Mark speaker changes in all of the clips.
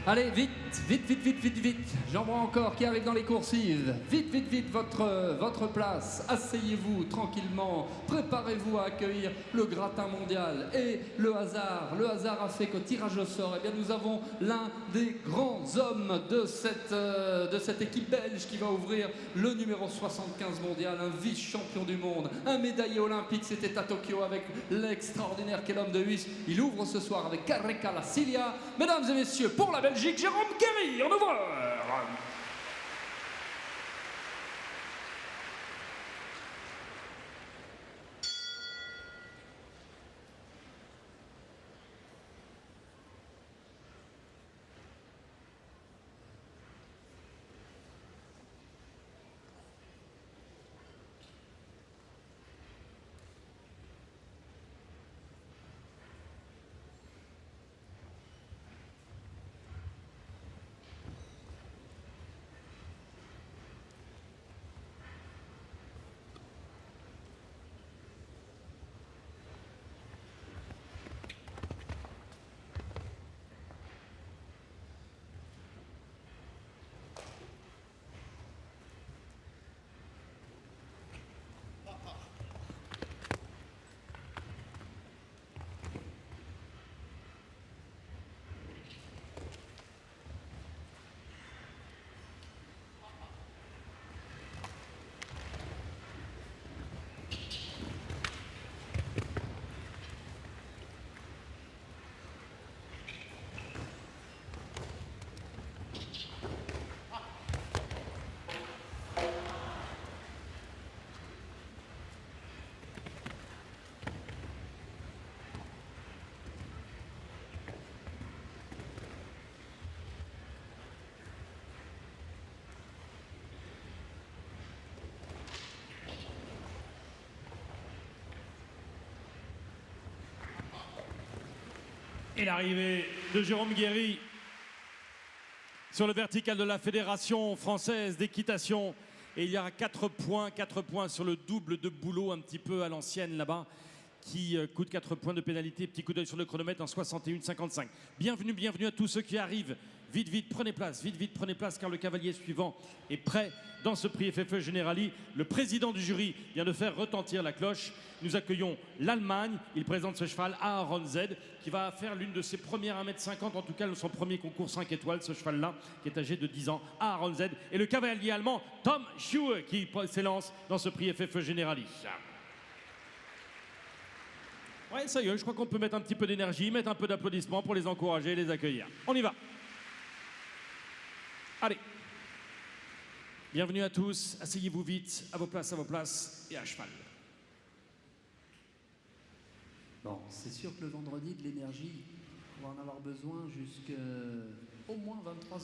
Speaker 1: Allez, vite, vite, vite, vite, vite, vite. J'en vois encore qui arrivent dans les coursives. Vite, vite, vite, votre place. Asseyez-vous tranquillement. Préparez-vous à accueillir le gratin mondial. Et le hasard a fait qu'au tirage au sort, eh bien, nous avons l'un des grands hommes de cette équipe belge qui va ouvrir le numéro 75 mondial, un vice-champion du monde, un médaillé olympique, c'était à Tokyo avec l'extraordinaire qu'est l'homme de Huis. Il ouvre ce soir avec Carreca La Cilia. Mesdames et messieurs, pour la Belgique, Jérôme Guéry, en ouvreur.
Speaker 2: Et l'arrivée de Jérôme Guéry sur le vertical de la Fédération française d'équitation. Et il y aura 4 points sur le double de boulot un petit peu à l'ancienne là-bas, qui coûte 4 points de pénalité. Petit coup d'œil sur le chronomètre en 61,55. Bienvenue à tous ceux qui arrivent. Vite, vite, prenez place, car le cavalier suivant est prêt dans ce prix FFE Generali. Le président du jury vient de faire retentir la cloche. Nous accueillons l'Allemagne. Il présente ce cheval Aaron Z, qui va faire l'une de ses premières 1m50, en tout cas son premier concours 5 étoiles, ce cheval-là, qui est âgé de 10 ans, Aaron Z. Et le cavalier allemand Tom Schuhe, qui s'élance dans ce prix FFE Generali. Ouais, ça y est, je crois qu'on peut mettre un petit peu d'énergie, mettre un peu d'applaudissements pour les encourager et les accueillir. On y va. Allez, bienvenue à tous, asseyez-vous vite, à vos places et à cheval.
Speaker 1: Bon, c'est sûr que le vendredi, de l'énergie, on va en avoir besoin jusqu'au moins 23h30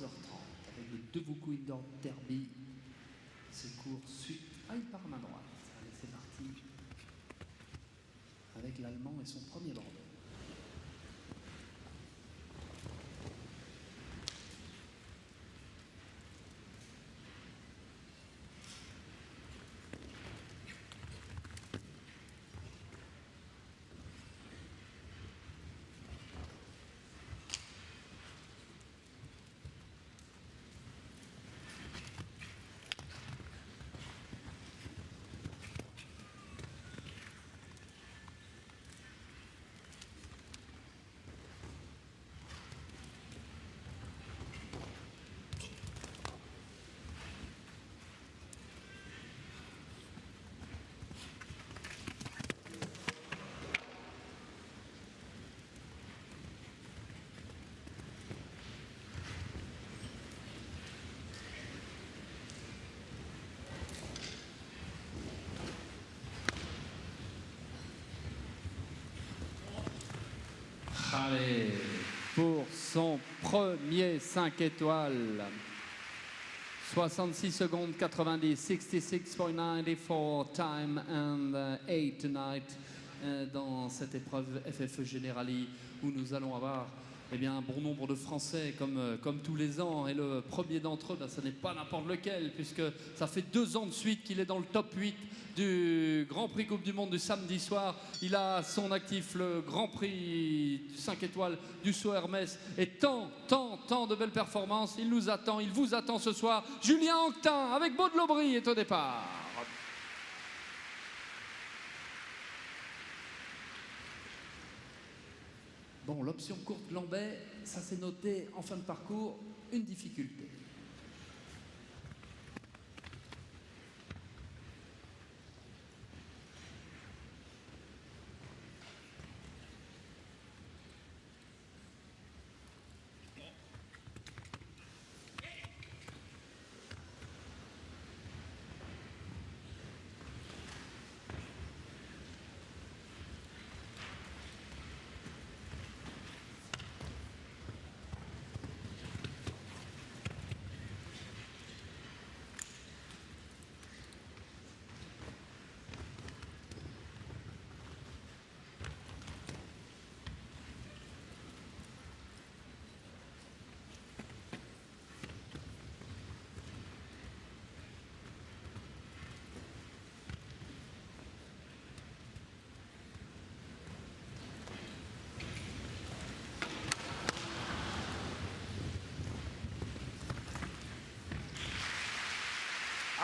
Speaker 1: avec le Devuku Indoor Derby. Ce cours suite. Ah, il part à main droite. Allez, c'est parti. Avec l'Allemand et son premier bordeaux. Allez, pour son premier 5 étoiles. 66 secondes 90, 66.94 time and 8 tonight dans cette épreuve FFE Generali où nous allons avoir eh bien, un bon nombre de Français, comme tous les ans. Et le premier d'entre eux, ben, ce n'est pas n'importe lequel, puisque ça fait 2 ans de suite qu'il est dans le top 8 du Grand Prix Coupe du Monde du samedi soir. Il a à son actif le Grand Prix 5 étoiles du Saut Hermès. Et tant de belles performances. Il nous attend, il vous attend ce soir. Julien Anctin, avec Baud de l'Aubry, est au départ. Bon, l'option courte Lambet, ça s'est noté en fin de parcours, une difficulté.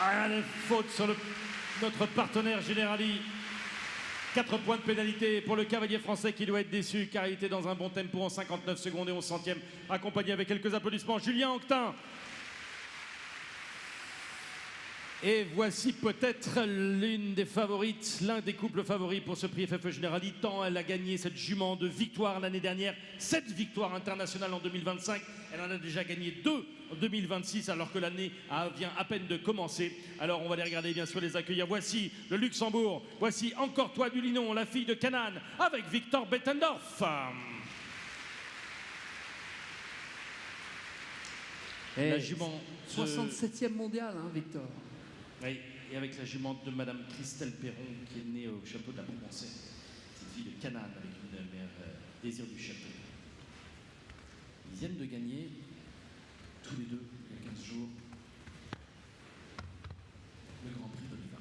Speaker 2: Rien de faute sur notre partenaire Generali. 4 points de pénalité pour le cavalier français qui doit être déçu car il était dans un bon tempo en 59 secondes et 11 centièmes, accompagné avec quelques applaudissements. Julien Anctin. Et voici peut-être l'une des favorites, l'un des couples favoris pour ce prix FFE Generali, tant elle a gagné cette jument de victoires l'année dernière, 7 victoires internationales en 2025. Elle en a déjà gagné 2 en 2026, alors que l'année vient à peine de commencer. Alors on va les regarder, bien sûr, les accueillir. Voici le Luxembourg, voici encore toi du Linon, la fille de Canaan, avec Victor Bettendorf.
Speaker 1: La jument 67e mondiale, hein, Victor.
Speaker 2: Oui, et avec la jument de Madame Christelle Perron, qui est née au château de la Beaumancée. Cette fille de Canaan, avec une mère désir du château. Ils viennent de gagner, tous les deux, il y a 15 jours, le Grand Prix d'Oliva.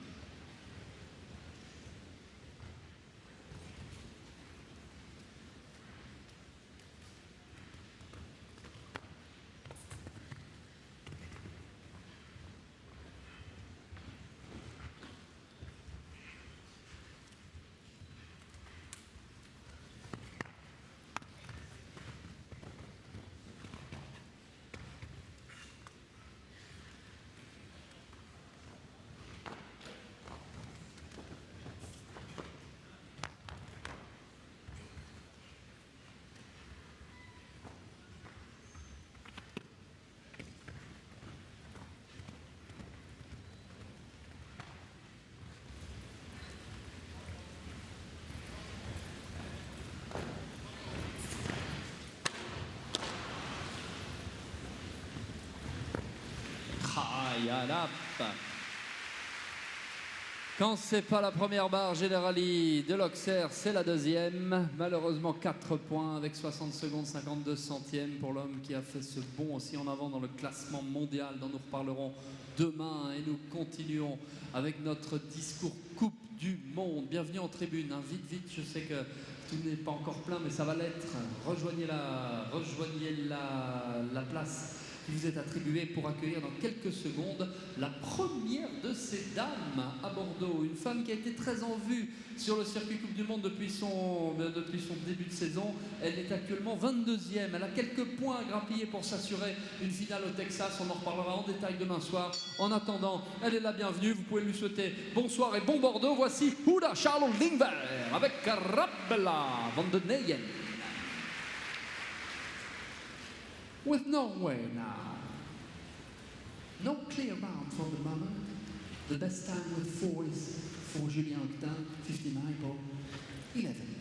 Speaker 1: Quand c'est pas la première barre Generali de l'Auxerre, c'est la deuxième. Malheureusement 4 points avec 60 secondes 52 centièmes pour l'homme qui a fait ce bond aussi en avant dans le classement mondial dont nous reparlerons demain. Et nous continuons avec notre discours Coupe du Monde. Bienvenue en tribune, hein. Vite, je sais que tout n'est pas encore plein mais ça va l'être. Rejoignez la place qui vous est attribuée pour accueillir dans quelques secondes la première de ces dames à Bordeaux. Une femme qui a été très en vue sur le circuit Coupe du Monde depuis son début de saison. Elle est actuellement 22e. Elle a quelques points à grappiller pour s'assurer une finale au Texas. On en reparlera en détail demain soir. En attendant, elle est la bienvenue. Vous pouvez lui souhaiter bonsoir et bon Bordeaux. Voici Huda Charlotte Lingver avec Arabella van den Neyen. With Norway now. No clear bound for the moment. The best time with 4 is for Julien Anctin, 59.11.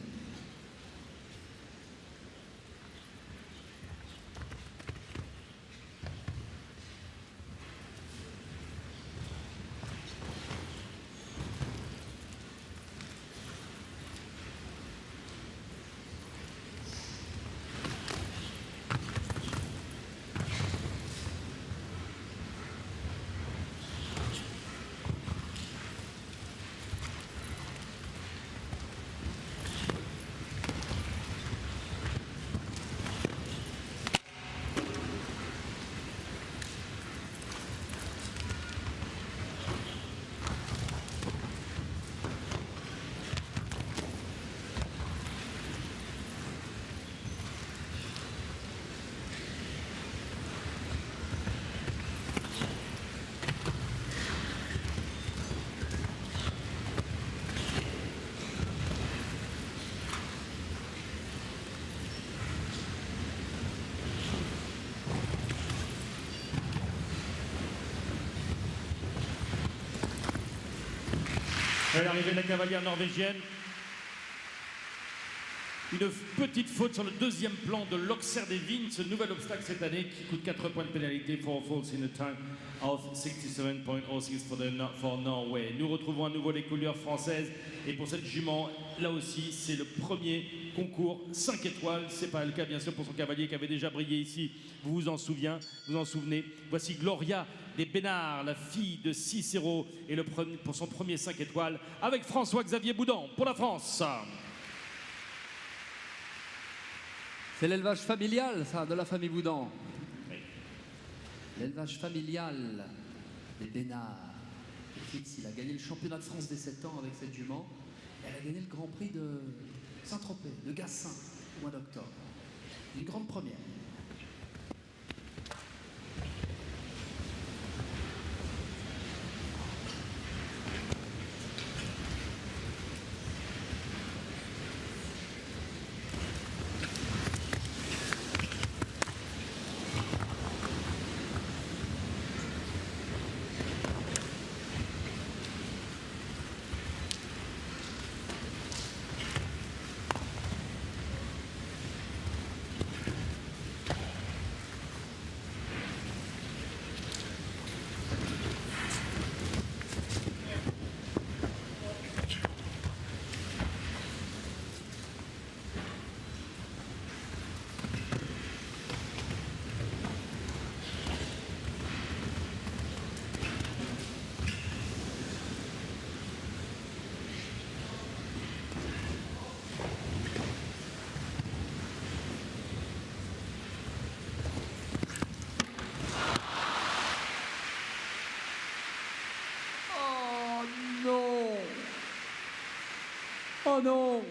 Speaker 2: à l'arrivée de la cavalière norvégienne. Une petite faute sur le deuxième plan de l'Oxerdevin, ce nouvel obstacle cette année qui coûte 4 points de pénalité for falls in a time of 67.06 for Norway. Nous retrouvons à nouveau les couleurs françaises et pour cette jument, là aussi, c'est le premier concours 5 étoiles. C'est pas le cas bien sûr pour son cavalier qui avait déjà brillé ici, vous vous en souvenez. Voici Gloria des Bénards, la fille de Cicero et pour son premier 5 étoiles avec François-Xavier Boudan pour la France.
Speaker 1: C'est l'élevage familial, ça, de la famille Boudan.
Speaker 2: Oui.
Speaker 1: L'élevage familial des Bénards. Fix, il a gagné le championnat de France des 7 ans avec cette jument. Et elle a gagné le Grand Prix de Saint-Tropez, de Gassin, au mois d'octobre. Une grande première. Oh non!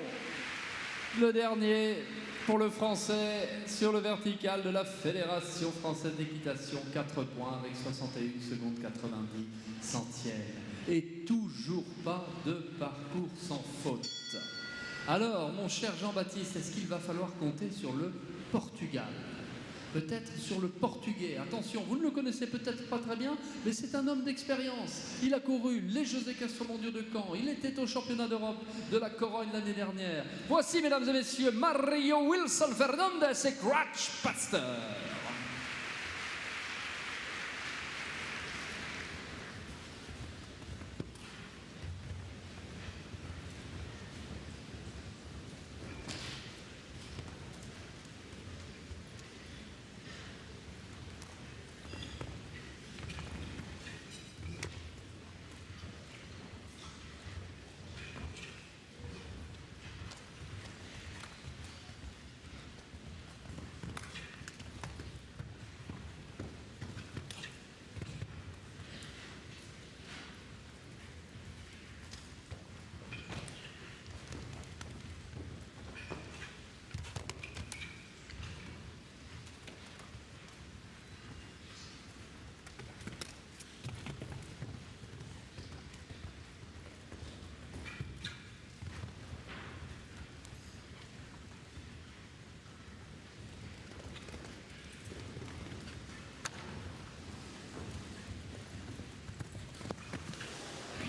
Speaker 1: Le dernier pour le Français sur le vertical de la Fédération Française d'Équitation. 4 points avec 61 secondes 90 centièmes. Et toujours pas de parcours sans faute. Alors, mon cher Jean-Baptiste, est-ce qu'il va falloir compter sur le Portugal? Peut-être sur le Portugais. Attention, vous ne le connaissez peut-être pas très bien, mais c'est un homme d'expérience. Il a couru les Jeux équestres mondiaux de Caen. Il était au championnat d'Europe de la Corogne l'année dernière. Voici, mesdames et messieurs, Mario Wilson Fernandez et Cratch Pasteur.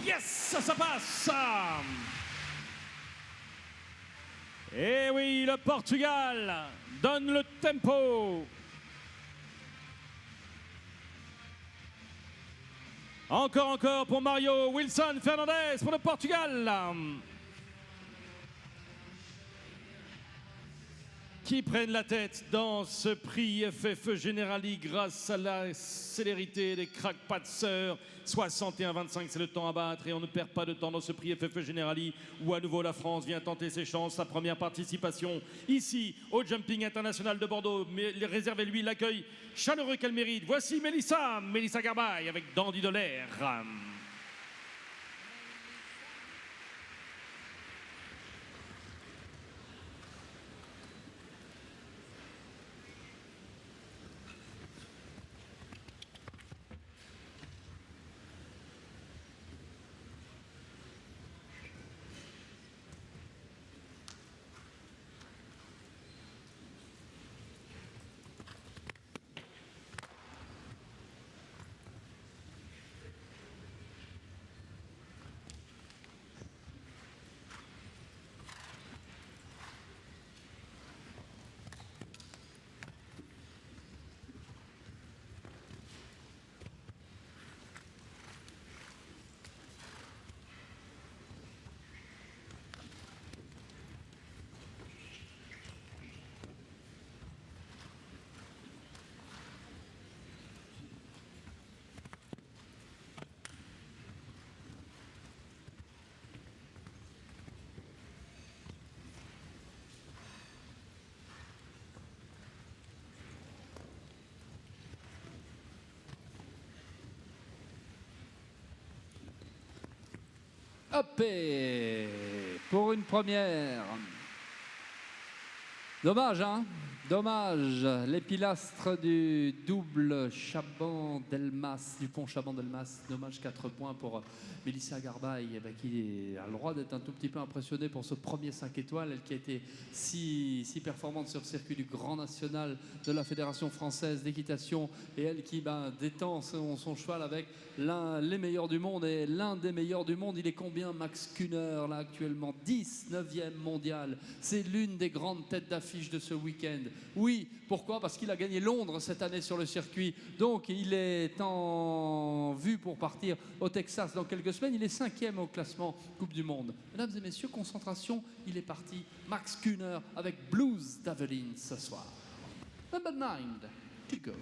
Speaker 2: Yes, ça passe. Et oui, le Portugal donne le tempo. Encore pour Mario Wilson Fernandez pour le Portugal. Qui prennent la tête dans ce prix FFE Generali grâce à la célérité des Crackpatseurs. 61-25, c'est le temps à battre et on ne perd pas de temps dans ce prix FFE Generali où à nouveau la France vient tenter ses chances. Sa première participation ici au Jumping International de Bordeaux. Mais réservez-lui l'accueil chaleureux qu'elle mérite. Voici Mélissa Garbaille avec Dandy de l'air.
Speaker 1: Hoppé pour une première. Dommage, hein? Dommage. Les pilastres du double Chaban-Delmas, du pont Chaban-Delmas. Dommage, 4 points pour Mélissa Garbaille, qui a le droit d'être un tout petit peu impressionnée pour ce premier 5 étoiles. Elle qui a été si performante sur le circuit du Grand National de la Fédération Française d'Équitation. Et elle qui détend son cheval avec les meilleurs du monde. Et l'un des meilleurs du monde, il est combien, Max Kühner, là actuellement 19e mondial. C'est l'une des grandes têtes d'affiche de ce week-end. Oui, pourquoi? Parce qu'il a gagné Londres cette année sur le circuit. Donc il est en vue pour partir au Texas dans quelques semaines. Il est 5e au classement Coupe du Monde. Mesdames et messieurs, concentration, il est parti. Max Kühner avec Blues d'Avelin ce soir. Number 9 to go.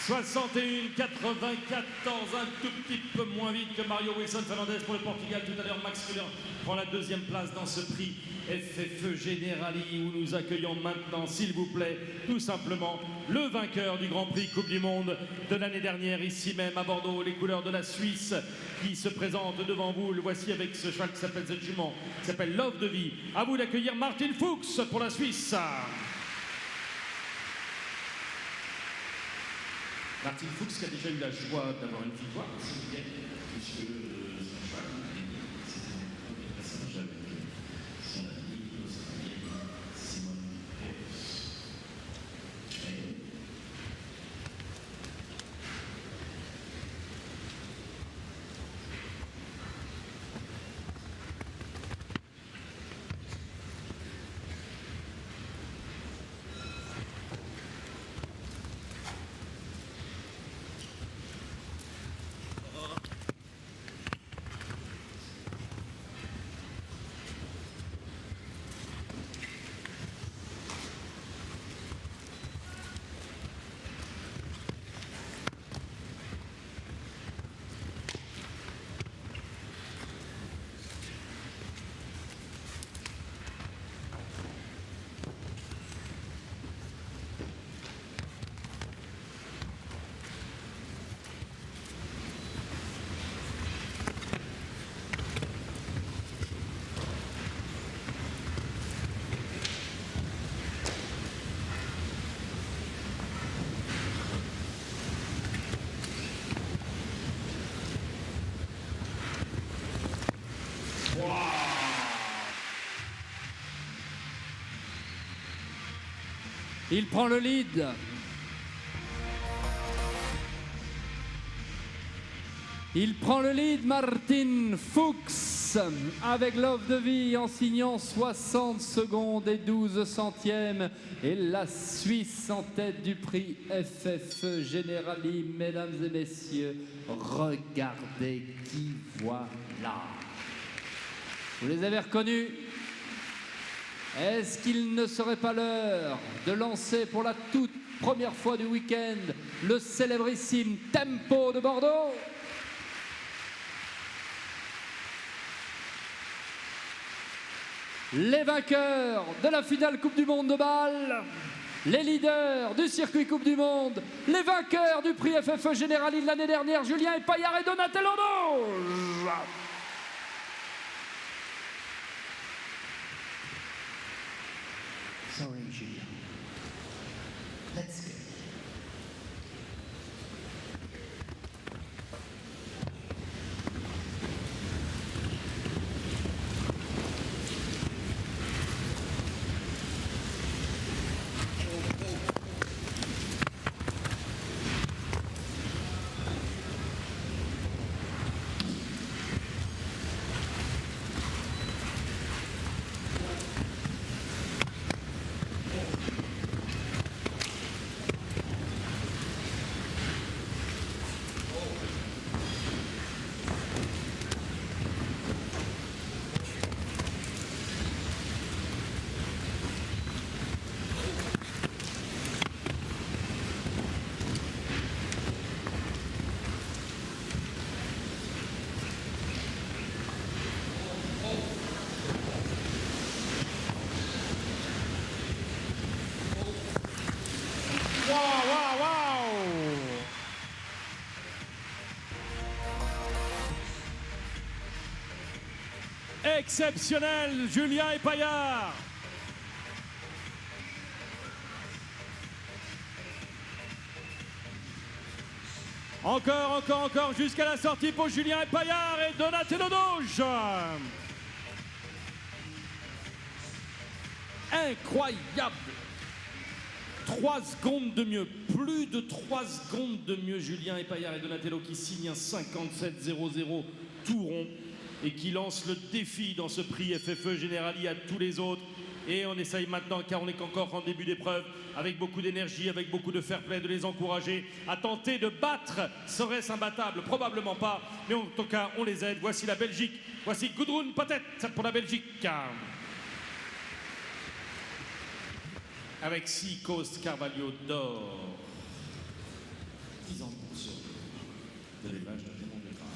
Speaker 2: « 61,94, un tout petit peu moins vite que Mario Wilson Fernandez pour le Portugal. Tout à l'heure, Max Kühner prend la 2e place dans ce prix FFE Generali où nous accueillons maintenant, s'il vous plaît, tout simplement, le vainqueur du Grand Prix Coupe du Monde de l'année dernière, ici même à Bordeaux, les couleurs de la Suisse qui se présentent devant vous. Le voici avec ce cheval qui s'appelle cette jument, qui s'appelle Love de Vie. À vous d'accueillir Martin Fuchs pour la Suisse. Martin Fuchs qui a déjà eu la joie d'avoir une victoire, puisque son cheval c'était un premier passage avec son ami l'Australienne Simone Peirce.
Speaker 1: Il prend le lead. Il prend le lead, Martin Fuchs, avec Love de Vie en signant 60 secondes et 12 centièmes. Et la Suisse en tête du prix FFE Generali. Mesdames et messieurs, regardez qui voilà. Vous les avez reconnus? Est-ce qu'il ne serait pas l'heure de lancer pour la toute première fois du week-end le célébrissime Tempo de Bordeaux? Les vainqueurs de la finale Coupe du Monde de Bâle, les leaders du circuit Coupe du Monde, les vainqueurs du prix FFE Generali de l'année dernière, Julien Epaillard et Donatello Doge.
Speaker 3: Sorry, Julien. Let's go.
Speaker 2: exceptionnel, Julien Epaillard. Encore, jusqu'à la sortie pour Julien Epaillard et Donatello Doge. Incroyable. 3 secondes de mieux, plus de 3 secondes de mieux. Julien Epaillard et Donatello qui signent un 57-00 tout rond et qui lancent le défi dans ce prix FFE Generali à tous les autres. Et on essaye maintenant, car on n'est qu'encore en début d'épreuve, avec beaucoup d'énergie, avec beaucoup de fair play, de les encourager à tenter de battre. Serait-ce imbattable? Probablement pas, mais en tout cas, on les aide. Voici la Belgique, voici Gudrun Pathet pour la Belgique. Avec 6 Coast Carvalho d'or. 10 ans pour ceux de l'élevage de Raymond de Graaf.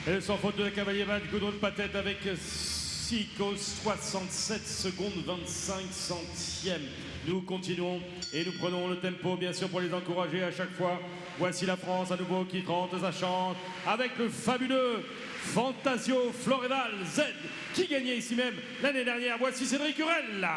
Speaker 2: Et sans faute de la cavalier match, Gudrun Pathet avec 6 causes, 67 secondes 25 centièmes. Nous continuons et nous prenons le tempo, bien sûr, pour les encourager à chaque fois. Voici la France à nouveau qui tente sa chance avec le fabuleux Fantasio Floreval Z qui gagnait ici même l'année dernière. Voici Cédric Hurel.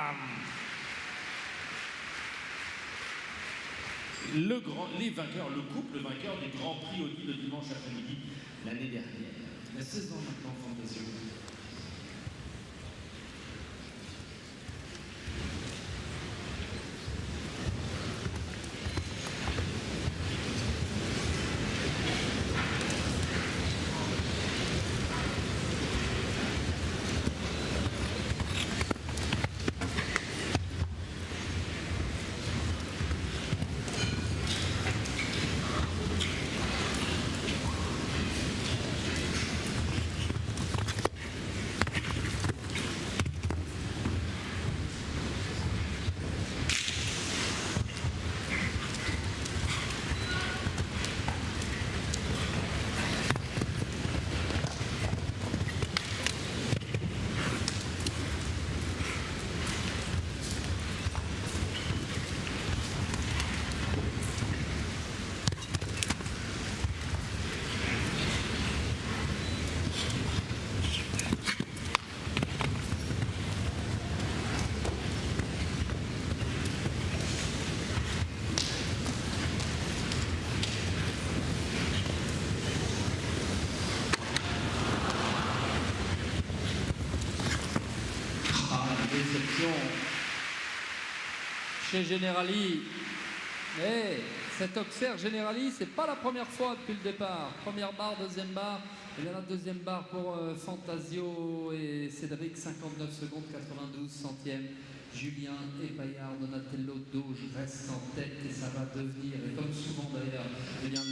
Speaker 2: Les vainqueurs, le couple vainqueur du Grand Prix Audi le dimanche après-midi l'année dernière. Il y a 16 ans maintenant, Fantasio.
Speaker 1: Chez Generali. Mais cet Auxerre Generali, c'est pas la première fois depuis le départ. Première barre, deuxième barre. Et là, la deuxième barre pour Fantasio et Cédric, 59 secondes, 92 centièmes. Julien Epaillard, Donatello Doge reste en tête et ça va devenir, et comme souvent d'ailleurs, eh bien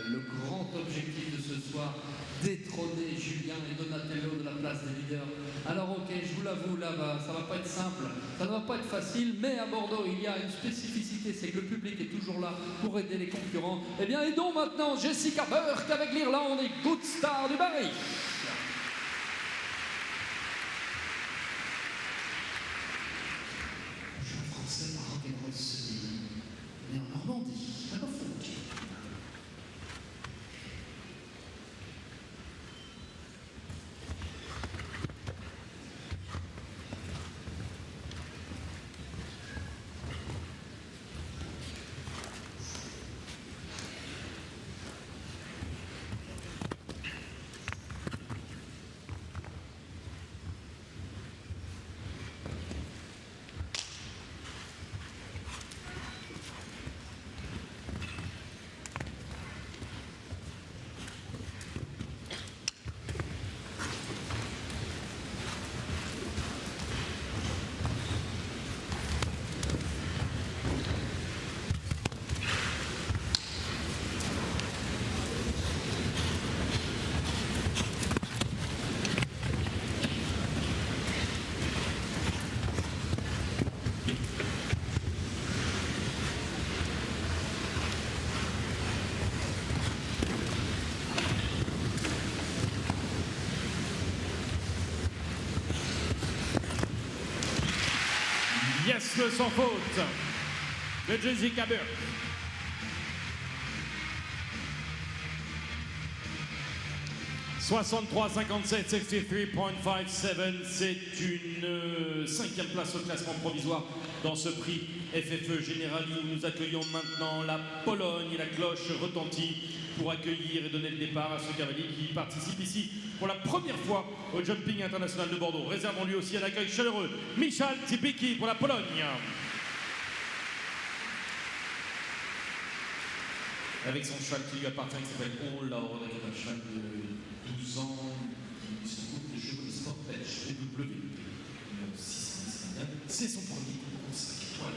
Speaker 1: le grand objectif de ce soir, détrôner Julien et Donatello de la place des leaders. Alors ok, je vous l'avoue, là, ça va pas être simple, ça ne va pas être facile, mais à Bordeaux, il y a une spécificité, c'est que le public est toujours là pour aider les concurrents. Eh bien, aidons maintenant Jessica Burke avec l'Irlande et Good Star du Barry.
Speaker 3: Mais en Normandie, à la frontière.
Speaker 2: sans faute de Jessica Burke. « 63-57, 63.57, c'est une 5e place au classement provisoire dans ce prix FFE Generali où nous accueillons maintenant la Pologne et la cloche retentit pour accueillir et donner le départ à ce cavalier qui participe ici pour la première fois au Jumping International de Bordeaux. Réservons lui aussi un accueil chaleureux. Michal Tibicki pour la Pologne. Avec son cheval qui lui appartient, qui s'appelle On Lord, avec un cheval de 12 ans qui se trouve de chevaux de Sport Pêche, PW. C'est son premier concours 5 étoiles.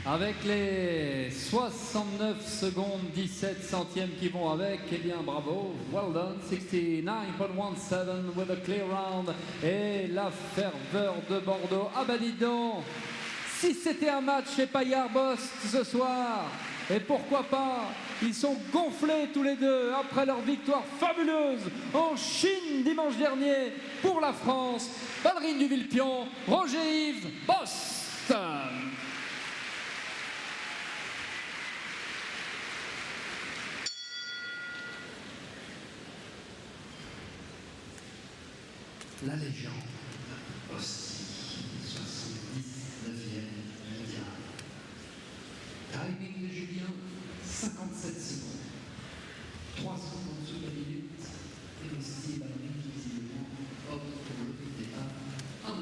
Speaker 1: Avec les 69 secondes 17 centièmes qui vont avec, eh bien bravo, well done, 69.17 with a clear round et la ferveur de Bordeaux. Ah bah dis donc, si c'était un match chez Payard-Bost ce soir, et pourquoi pas, ils sont gonflés tous les deux après leur victoire fabuleuse en Chine dimanche dernier pour la France. Ballerine du Vilpion, Roger-Yves Bost.
Speaker 3: La légende, Ostie, 79e mondial. Timing de Julien, 57 secondes. 3 secondes en dessous de la minute. Et Ostie et Ballerine, visiblement, optent pour le départ en manche.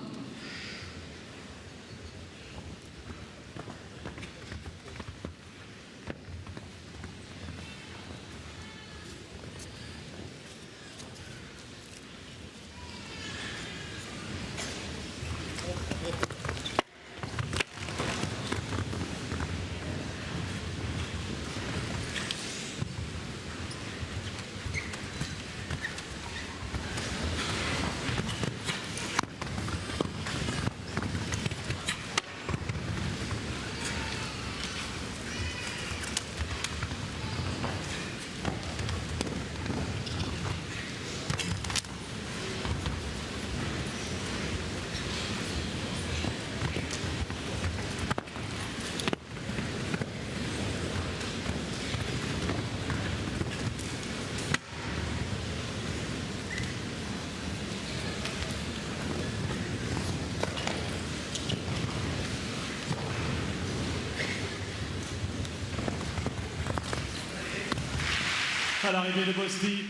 Speaker 2: À l'arrivée de Bosti,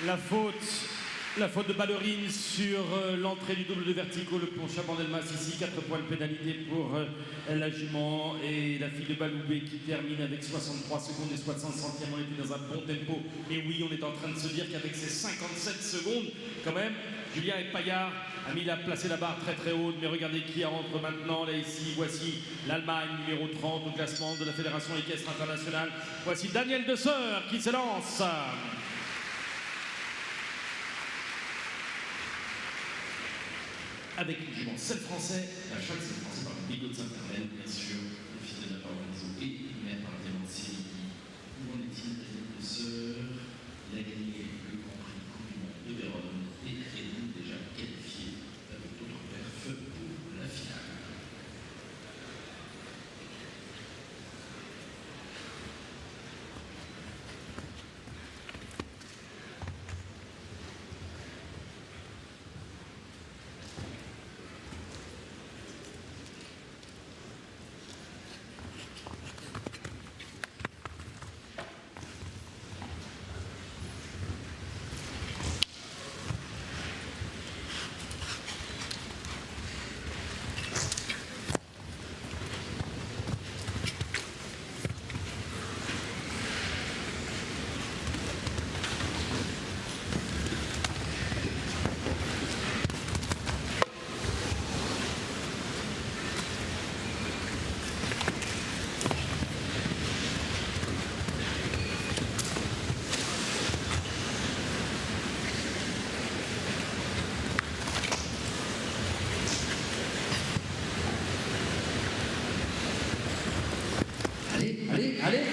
Speaker 2: la faute de Ballerine sur l'entrée du double de vertical pour Chabandelmas ici, 4 points de pénalité pour la jument et la fille de Baloubé qui termine avec 63 secondes et 60 centièmes. On était dans un bon tempo et oui, on est en train de se dire qu'avec ces 57 secondes quand même, Julien et Payard a placé la barre très très haute, mais regardez qui rentre maintenant, là ici, voici l'Allemagne, numéro 30 au classement de la Fédération équestre internationale. Voici Daniel Desseur qui se lance. avec une jument sel français, la chatte sel français par le bigot de Saint-Hermel, bien sûr, le fils de la Parvenzo et mère par le diamant de Série. Où en est-il de sœur? Il a gagné le Grand Prix Coupe du Monde de Vérone et est donc déjà qualifié avec d'autres perfs pour la finale.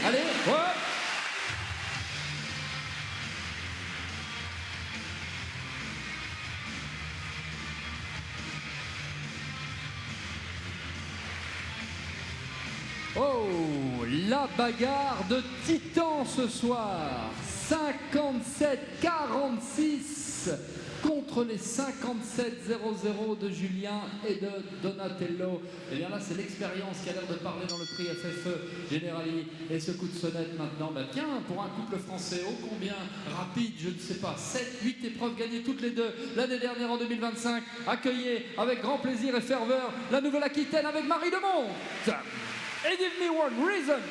Speaker 1: Allez, hop! Oh, la bagarre de titan ce soir. 57-46 contre les 57-00 de Julien et de Donatello. Et bien là, c'est l'expérience qui a l'air de parler dans le prix FFE Generali. Et ce coup de sonnette maintenant, bah tiens, pour un couple français, ô combien rapide, je ne sais pas, 7, 8 épreuves gagnées toutes les deux l'année dernière en 2025. Accueillez avec grand plaisir et ferveur la Nouvelle-Aquitaine avec Marie Demont. Et Give Me One Reason.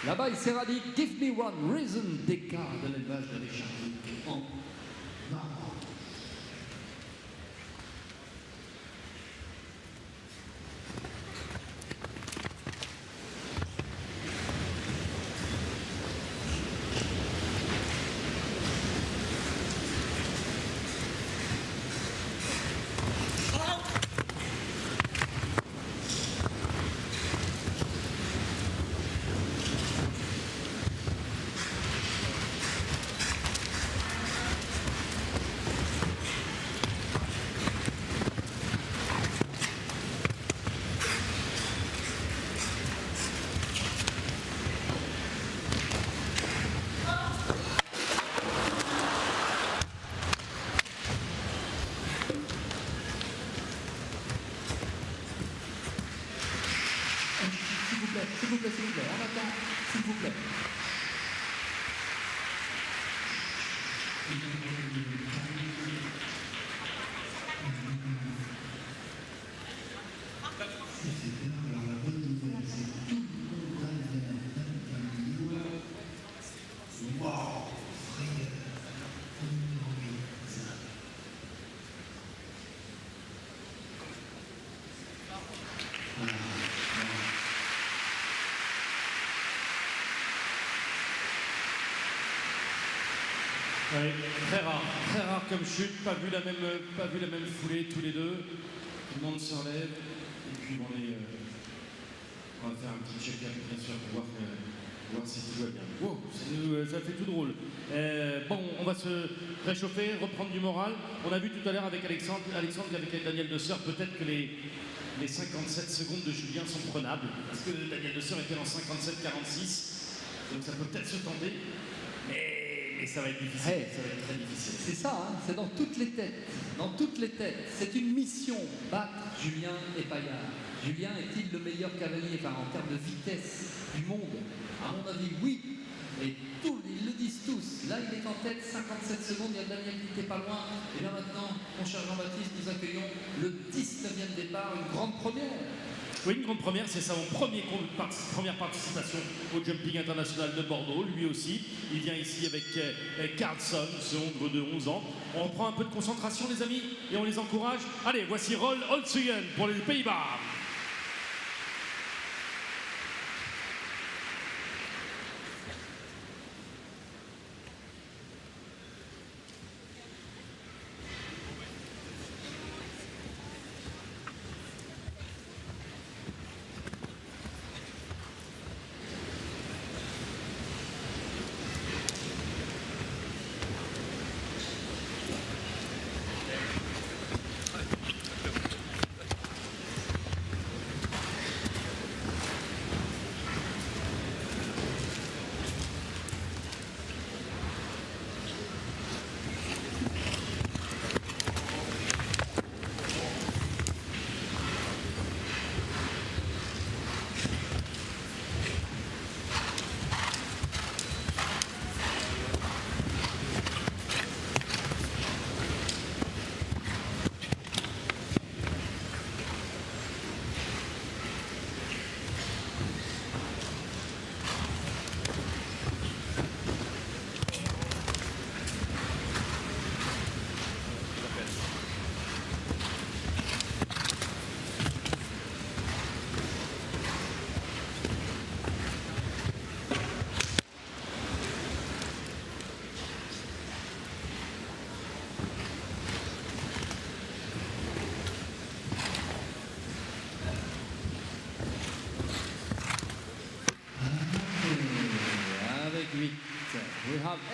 Speaker 1: Là-bas, il s'est radé Give Me One Reason, des cas de l'élevage de l'écharpique en Normandie. S'il vous plaît, on attend, s'il vous plaît.
Speaker 3: Alors la bonne nouvelle, c'est que tout le monde a wow, frayeur, numéro 8.
Speaker 2: Oui, très rare comme chute, pas vu la même foulée tous les deux. Tout le monde se relève et puis on va faire un petit check-up bien sûr pour voir si tout va bien. Wow, ça fait tout drôle. Bon, on va se réchauffer, reprendre du moral. On a vu tout à l'heure avec Alexandre avec Daniel Desseur, peut-être que les 57 secondes de Julien sont prenables, parce que Daniel Desseur était en 57-46, donc ça peut peut-être se tenter. Et ça va être difficile,
Speaker 1: Hey,
Speaker 2: ça va être très difficile.
Speaker 1: C'est ça, hein, c'est dans toutes les têtes. Dans toutes les têtes. C'est une mission, battre Julien et Paillard. Julien est-il le meilleur cavalier, enfin, en termes de vitesse du monde? À mon avis, oui. Et ils le disent tous. Là, il est en tête, 57 secondes. Il y a Daniel qui n'était pas loin. Et là maintenant, mon cher Jean-Baptiste, nous accueillons le 19e départ, une grande première.
Speaker 2: Oui, une grande première, c'est sa première participation au Jumping International de Bordeaux, lui aussi. Il vient ici avec Carlson, ce hongre de 11 ans. On reprend un peu de concentration, les amis, et on les encourage. Allez, voici Roll Holtzuyen pour les Pays-Bas.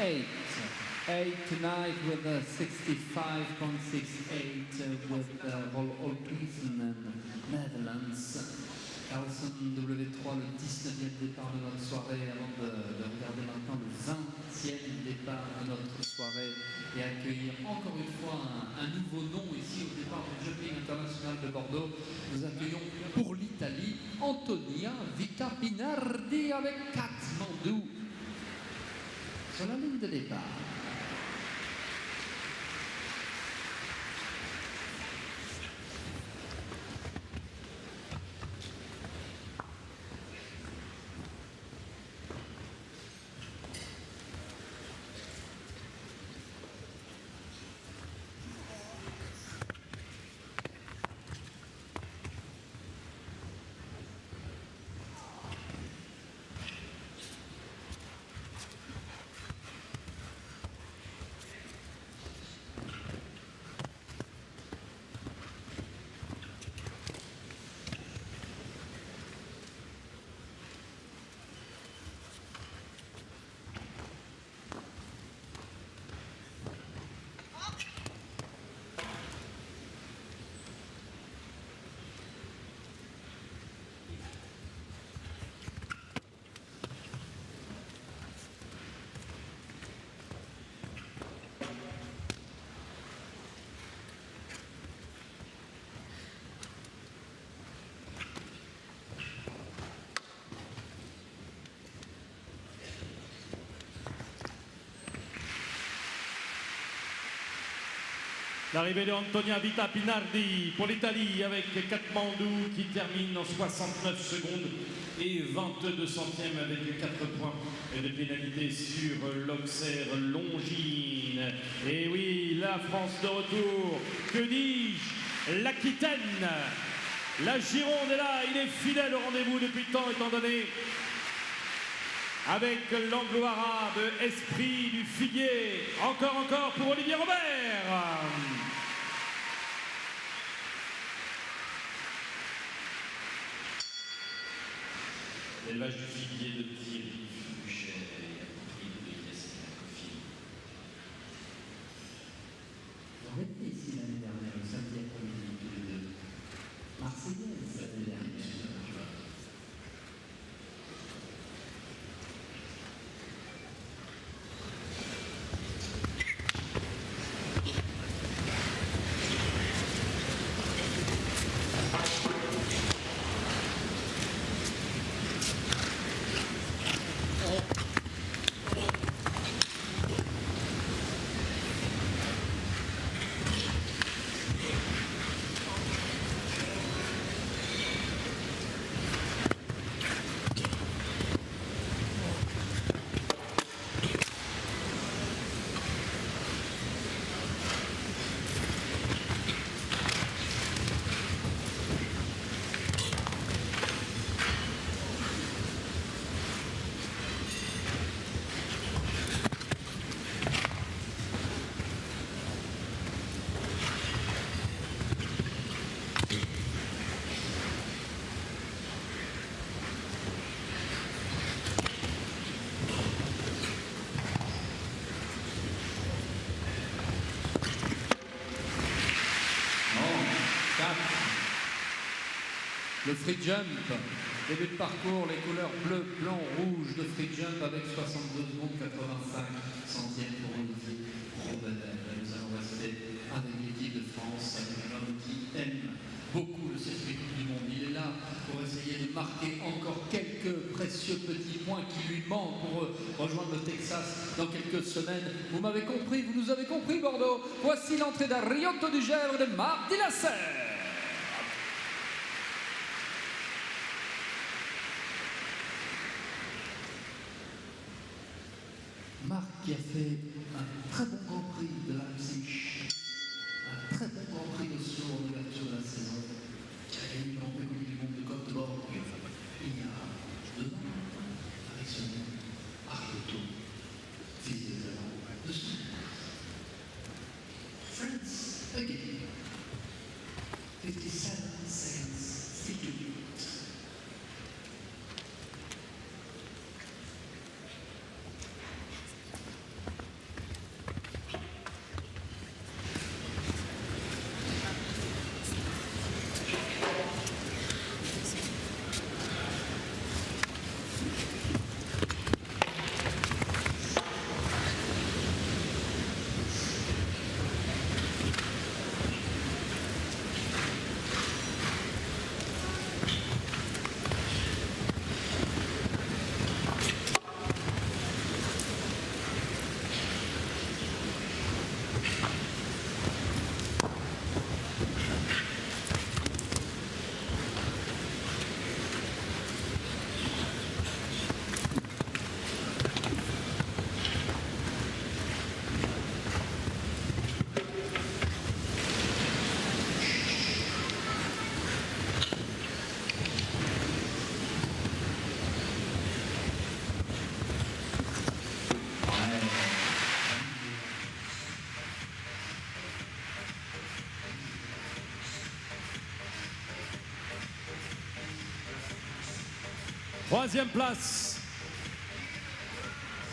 Speaker 1: 8. 8 tonight with 65.68 with Olklisen and Netherlands. Carlsen W3, le 19e départ de notre soirée, avant de regarder maintenant le 20e départ de notre soirée et accueillir encore une fois un nouveau nom ici au départ du Jumping International de Bordeaux. Nous accueillons pour l'Italie Antonia Vita Pinardi avec Katmandou sur la ligne de départ.
Speaker 2: L'arrivée de Antonia Vita Pinardi pour l'Italie avec Katmandou qui termine en 69 secondes et 22 centièmes avec 4 points de pénalité sur l'Auxerre Longines. Et oui, la France de retour, que dis-je, l'Aquitaine, la Gironde est là, il est fidèle au rendez-vous depuis le temps étant donné. Avec l'anglo-arabe, esprit du figuier, encore pour Olivier Robert. L'élevage du figuier de Thierry Fubuchet et appris de Yacine Kofi.
Speaker 1: On était ici l'année dernière, le samedi après-midi, tous les deux. Marseillaise l'année dernière. Le free jump, début de parcours, les couleurs bleu, blanc, rouge de free jump avec 62 secondes 85 centièmes pour Olivier Robert. Nous allons rester avec l'équipe de France, avec un homme qui aime beaucoup le circuit du monde. Il est là pour essayer de marquer encore quelques précieux petits points qui lui manquent pour rejoindre le Texas dans quelques semaines. Vous m'avez compris, vous nous avez compris Bordeaux. Voici l'entrée d'Ariotto du Gèvre de Marc Dilasser. Marc qui a fait un très bon Grand Prix de Leipzig, un très bon Grand Prix de Sceaux en ouverture de la saison, qui a gagné le Grand Prix du monde de Göteborg il y a 2 ans, avec son nom, Ariotto, fils de talent de son. France again, 57 seconds, 52.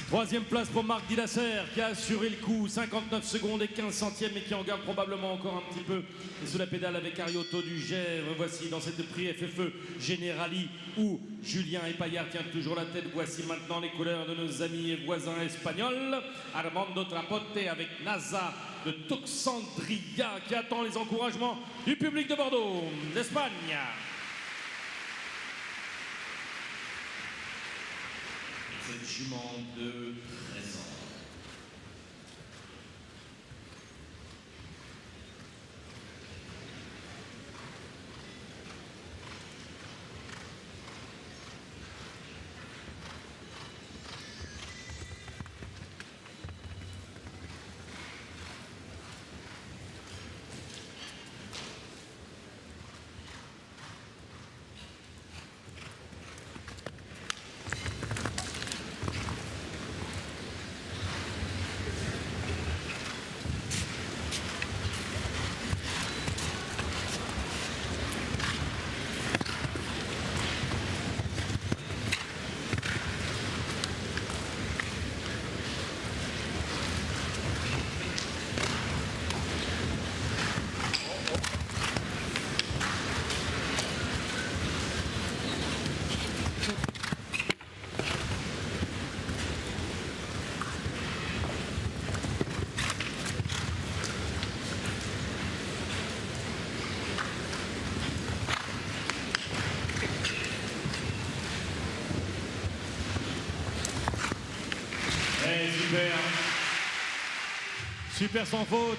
Speaker 2: Troisième place pour Marc Dillasser qui a assuré le coup, 59 secondes et 15 centièmes et qui en garde probablement encore un petit peu. Et sous la pédale avec Ariotto du Gèvres, voici dans cette prix FFE Generali où Julien Epaillard tient toujours la tête. Voici maintenant les couleurs de nos amis et voisins espagnols. Armando Trapote avec NASA de Toxandria qui attend les encouragements du public de Bordeaux, d'Espagne. Cette jument de 13 ans. Super. Super sans faute.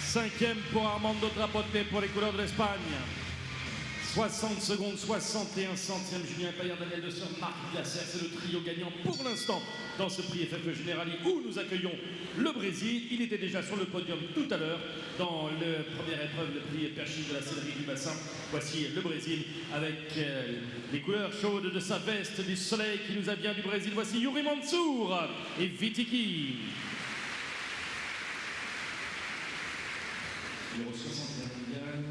Speaker 2: Cinquième pour Armando Trapote pour les couleurs de l'Espagne. 60 secondes, 61 centièmes. Julien Epaillard, Daniel Dessert, Marc Dillasser, c'est le trio gagnant pour l'instant dans ce prix FFE Generali où nous accueillons le Brésil. Il était déjà sur le podium tout à l'heure dans la première épreuve, le prix Perchine de la Sellerie du Bassin. Voici le Brésil avec les couleurs chaudes de sa veste du soleil qui nous vient du Brésil. Voici Yuri Mansour et Vitiki.
Speaker 3: Numéro 61 mondial.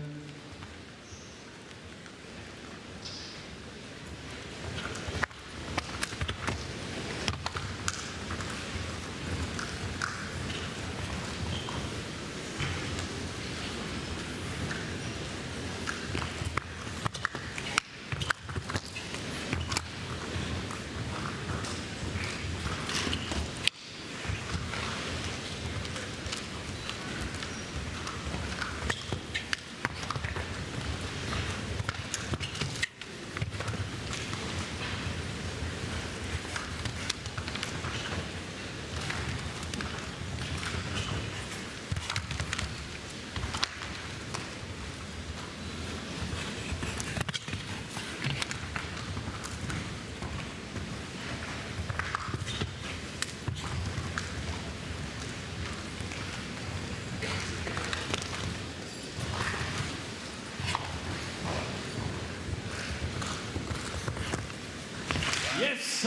Speaker 2: Yes!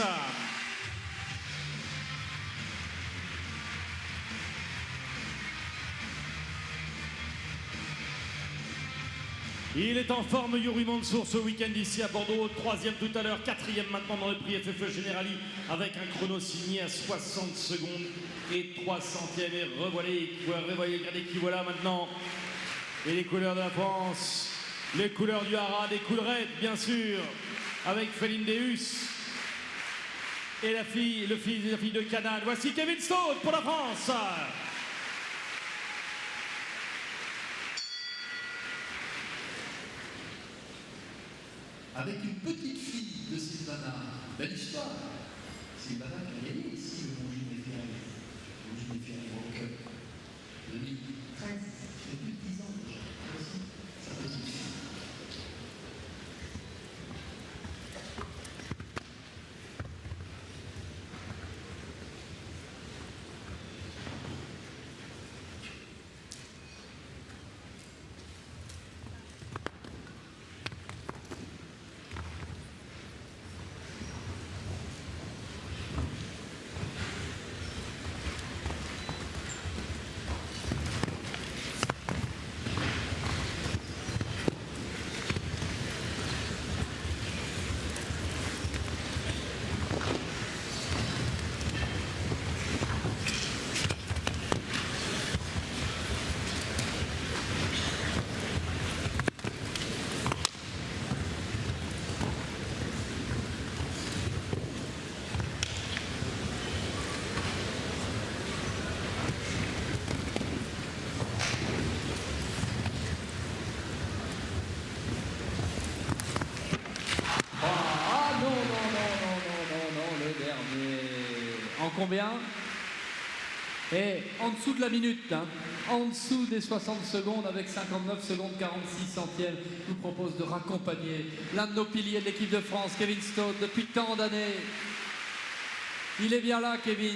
Speaker 2: Il est en forme, Yuri Mansour, ce week-end ici à Bordeaux. Troisième tout à l'heure, quatrième maintenant dans le prix FFE Generali avec un chrono signé à 60 secondes et 3 centièmes. Et regardez qui voilà maintenant. Et les couleurs de la France, les couleurs du Haras, des Coolred, bien sûr, avec Féline Deus. Et la fille de Canaan. Voici Kevin Stone pour la France.
Speaker 3: Avec une petite fille de 6 ans. Silvana, belle histoire. Silvana qui a gagné ici le Longines Ferrari World Cup 2013, c'est plus de 10 ans déjà. Ça peut se faire.
Speaker 1: Combien? Et en dessous de la minute, hein, en dessous des 60 secondes avec 59 secondes 46 centièmes, je vous propose de raccompagner l'un de nos piliers de l'équipe de France, Kevin Staut, depuis tant d'années. Il est bien là, Kevin.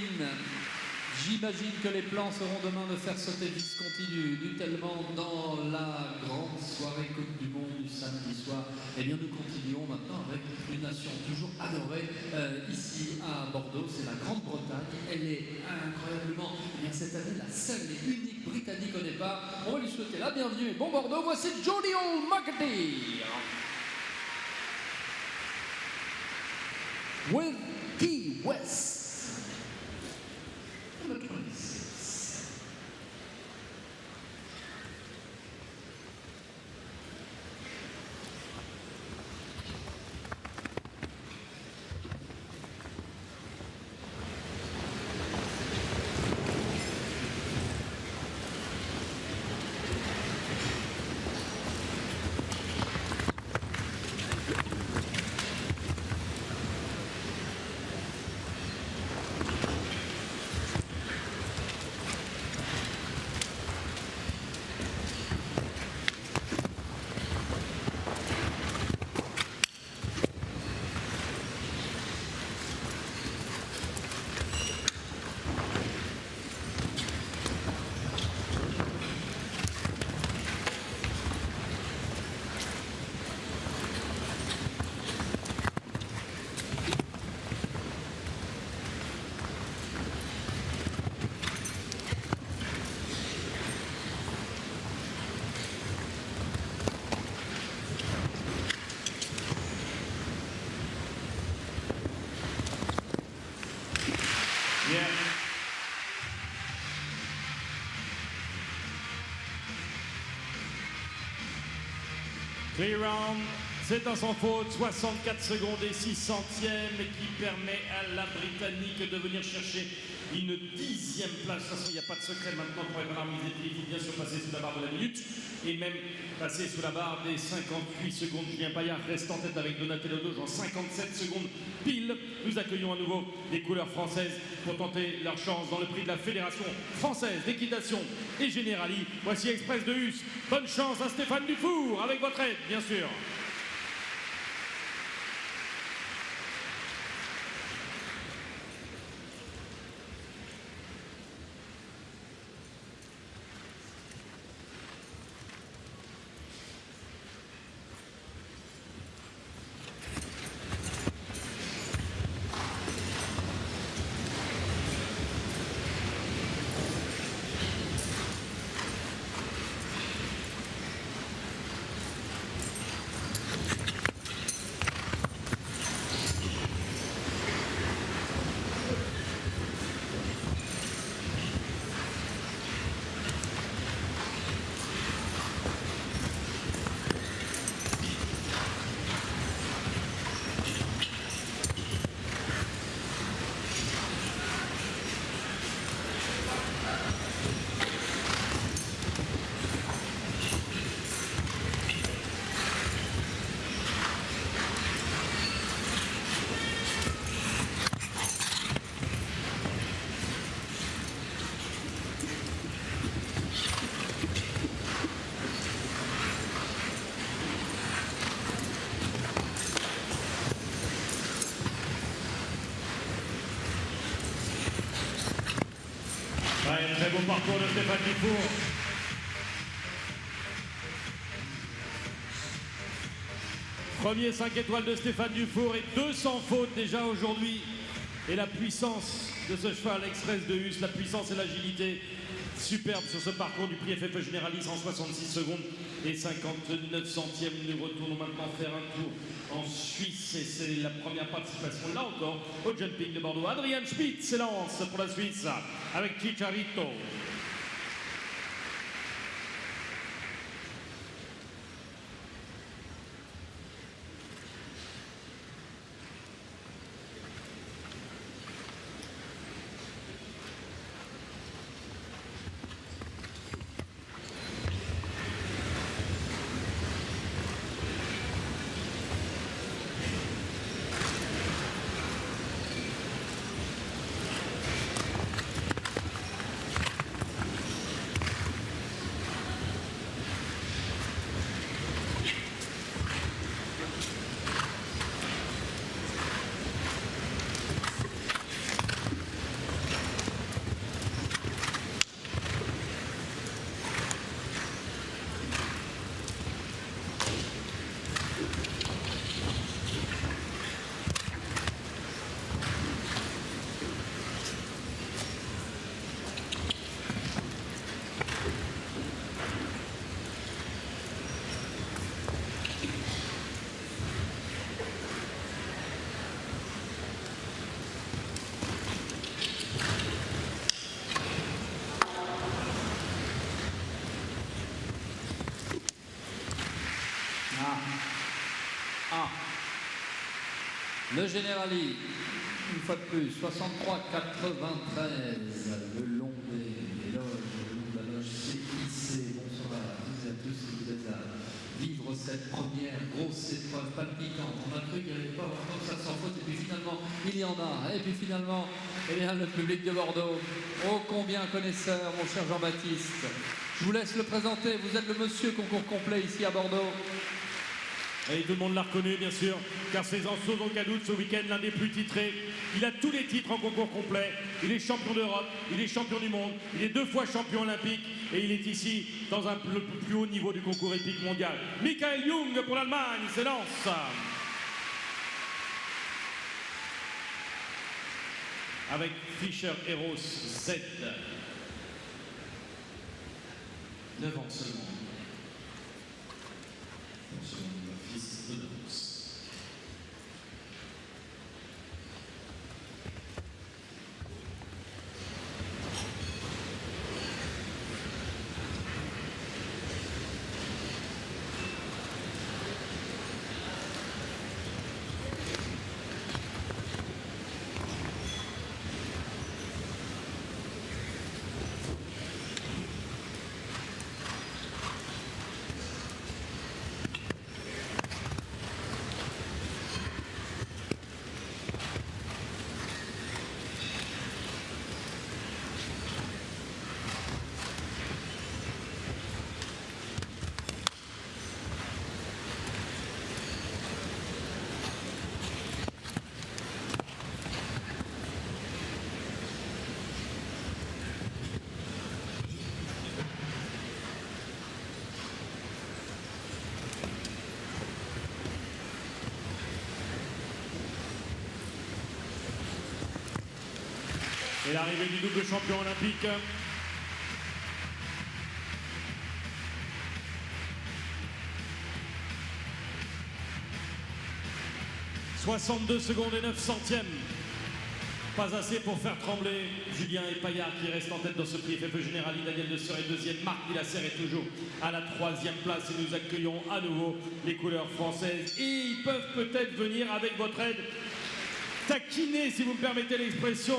Speaker 1: J'imagine que les plans seront demain de faire sauter Visconti du tellement dans la grande soirée Coupe du Monde du samedi soir. Eh bien, nous continuons maintenant avec une nation toujours adorée ici à Bordeaux. C'est la Grande-Bretagne. Elle est incroyablement, eh bien, cette année, la seule et unique Britannique au départ. On va lui souhaiter la bienvenue et bon Bordeaux. Voici Jodie All-Magadir. With Key West. Number 26.
Speaker 2: Clear round, c'est un sans faute, 64 secondes et 6 centièmes qui permet à la Britannique de venir chercher une 10e place. De toute façon, il n'y a pas de secret maintenant pour économiser. Il faut bien sûr passer sous la barre de la minute et même passer sous la barre des 58 secondes. Julien Paillard reste en tête avec Donatello Doge en 57 secondes pile. Nous accueillons à nouveau les couleurs françaises pour tenter leur chance dans le prix de la Fédération française d'équitation et Générali. Voici Express de Hus. Bonne chance à Stéphane Dufour avec votre aide, bien sûr. Ouais, très beau parcours de Stéphane Dufour. Premier 5 étoiles de Stéphane Dufour et 200 fautes déjà aujourd'hui. Et la puissance de ce cheval Express de Hus, la puissance et l'agilité superbe sur ce parcours du prix FFE Généraliste en 66 secondes et 59 centièmes. Nous retournons maintenant faire un tour en Suisse et c'est la première participation là encore au jumping de Bordeaux. Adrian Spitz s'élance pour la Suisse avec Chicharito.
Speaker 1: Le Generali, une fois de plus, 63-93, le long des loges, le long de la loge CIC. Bonsoir à toutes et à tous qui vous êtes à vivre cette première grosse épreuve palpitante. On a cru qu'il n'y avait pas vraiment ça sans faute, et puis finalement, il y en a. Et puis finalement, eh bien, le public de Bordeaux, ô combien connaisseur, mon cher Jean-Baptiste. Je vous laisse le présenter, vous êtes le monsieur concours complet ici à Bordeaux.
Speaker 2: Et tout le monde l'a reconnu, bien sûr, car c'est sans aucun doute ce week-end l'un des plus titrés. Il a tous les titres en concours complet. Il est champion d'Europe, il est champion du monde, il est 2 fois champion olympique et il est ici dans le plus haut niveau du concours épique mondial. Michael Jung pour l'Allemagne s'élance. Avec Fischer Eros Z. 9 ans seulement. Fils de danse. Et l'arrivée du double champion olympique. « 62 secondes et 9 centièmes. Pas assez pour faire trembler Julien Epaillard qui reste en tête dans ce prix FFE Générali. Daniel Desser est deuxième. Marc Pilasser est toujours à la 3e place. Et nous accueillons à nouveau les couleurs françaises. Et ils peuvent peut-être venir avec votre aide taquiner, si vous me permettez l'expression,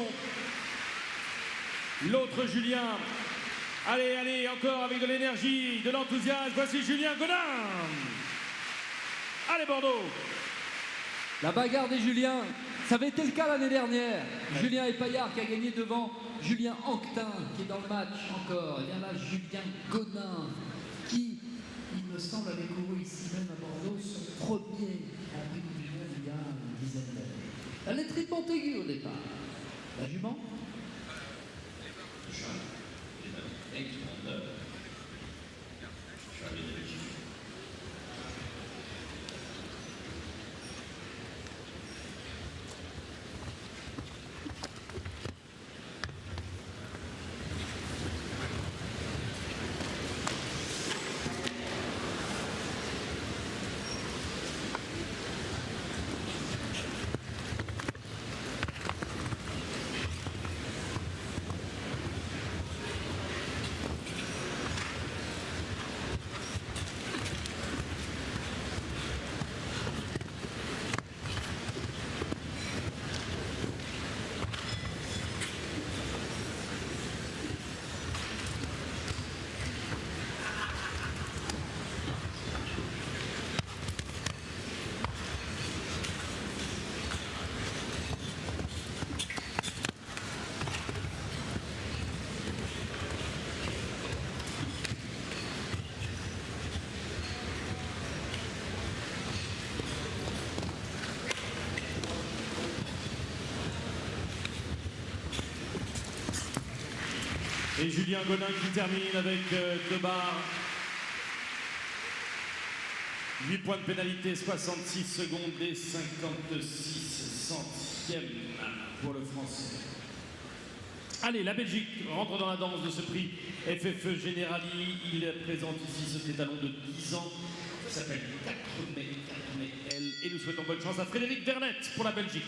Speaker 2: l'autre Julien. Allez, allez, encore avec de l'énergie, de l'enthousiasme. Voici Julien Godin. Allez, Bordeaux.
Speaker 1: La bagarre des Juliens, ça avait été le cas l'année dernière. Ouais. Julien Epaillard qui a gagné devant Julien Anquetin, qui est dans le match encore. Et bien là, Julien Godin, qui, il me semble, avait couru ici même à Bordeaux, son premier en prix du monde il y a une dizaine d'années. Elle est très Montaigu au départ. La jument.
Speaker 4: Expander. Charlie de Belgique.
Speaker 2: Et Julien Godin qui termine avec 2 barres. 8 points de pénalité, 66 secondes et 56 centièmes pour le Français. Allez, la Belgique rentre dans la danse de ce prix FFE Generali. Il présente ici ce étalon de 10 ans. Ça s'appelle 4 mai L. Et nous souhaitons bonne chance à Frédéric Vernet pour la Belgique.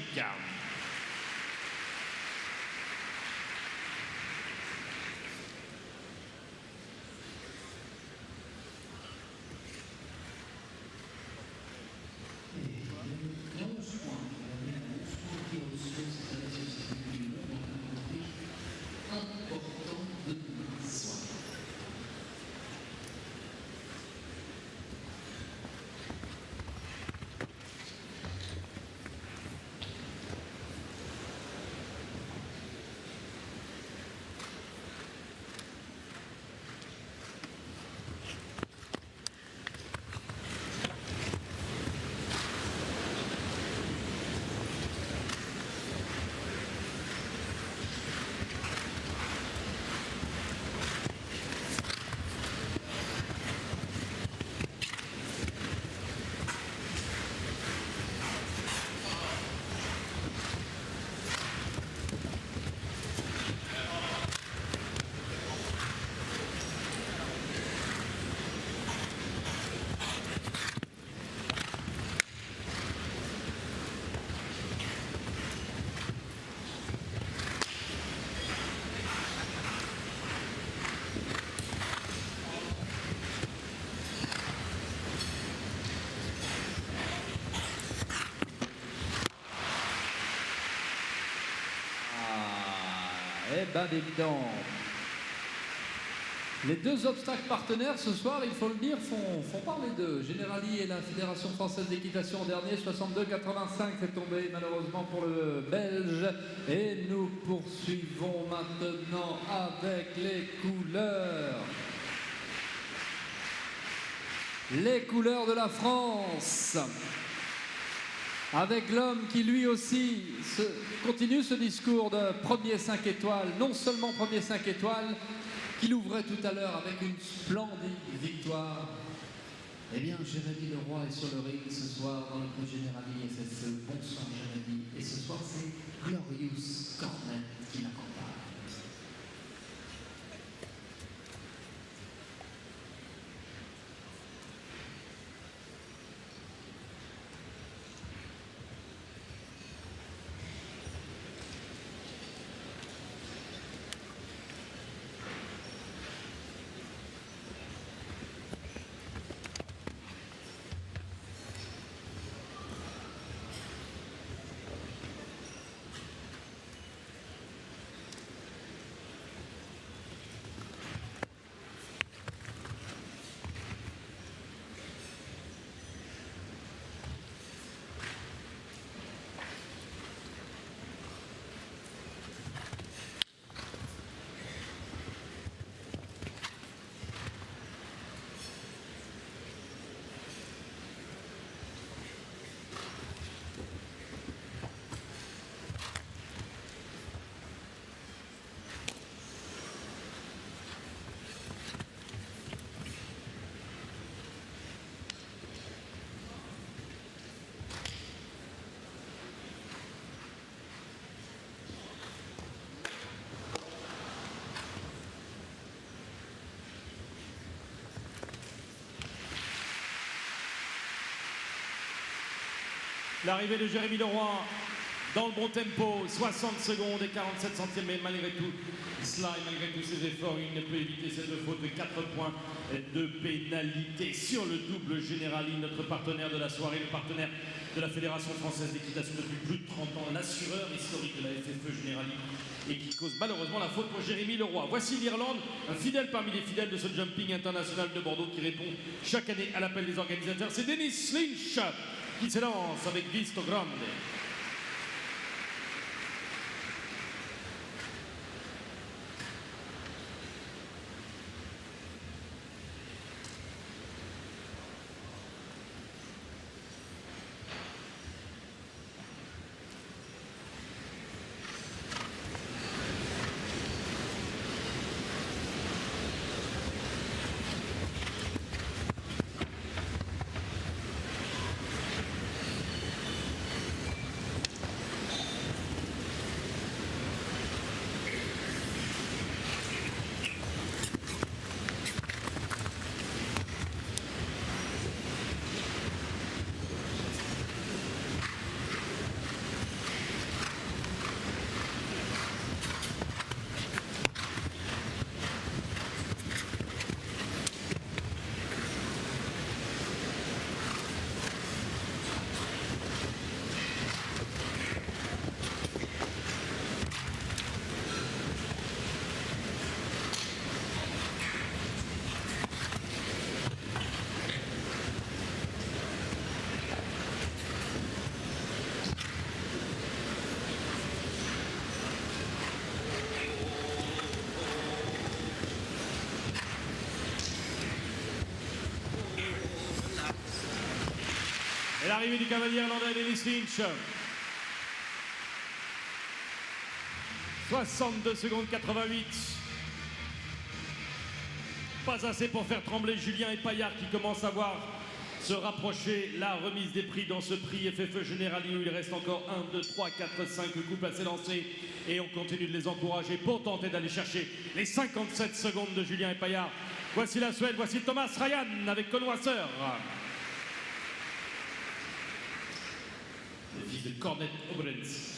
Speaker 1: Eh ben, évident. Les 2 obstacles partenaires ce soir, il faut le dire, font parler d'eux. Generali et la Fédération Française d'Équitation en dernier, 62-85, c'est tombé malheureusement pour le Belge. Et nous poursuivons maintenant avec les couleurs. Les couleurs de la France. Avec l'homme qui lui aussi continue ce discours de premier 5 étoiles, non seulement premier 5 étoiles, qu'il ouvrait tout à l'heure avec une splendide victoire. Eh bien, Jérémy Leroy est sur le ring ce soir dans le prix Generali, et c'est ce bonsoir Jérémy. Et ce soir, c'est Glorious Cornet qui l'accompagne.
Speaker 2: L'arrivée de Jérémy Leroy dans le bon tempo, 60 secondes et 47 centièmes, mais malgré tout, cela et malgré tous ses efforts, il ne peut éviter cette faute de 4 points de pénalité sur le double Generali, notre partenaire de la soirée, le partenaire de la Fédération Française d'Équitation depuis plus de 30 ans, l'assureur historique de la FFE Generali et qui cause malheureusement la faute pour Jérémy Leroy. Voici l'Irlande, un fidèle parmi les fidèles de ce jumping international de Bordeaux qui répond chaque année à l'appel des organisateurs. C'est Dennis Lynch qui se lance avec Visto Grande. Et l'arrivée du cavalier irlandais Dennis Lynch. 62 secondes 88. Pas assez pour faire trembler Julien et Paillard qui commencent à voir se rapprocher la remise des prix dans ce prix FFE Generali où il reste encore 1, 2, 3, 4, 5 couples à s'élancer et on continue de les encourager pour tenter d'aller chercher les 57 secondes de Julien et Paillard. Voici la Suède, voici Thomas Ryan avec Conwasser. Le fils de Cornet Obrens.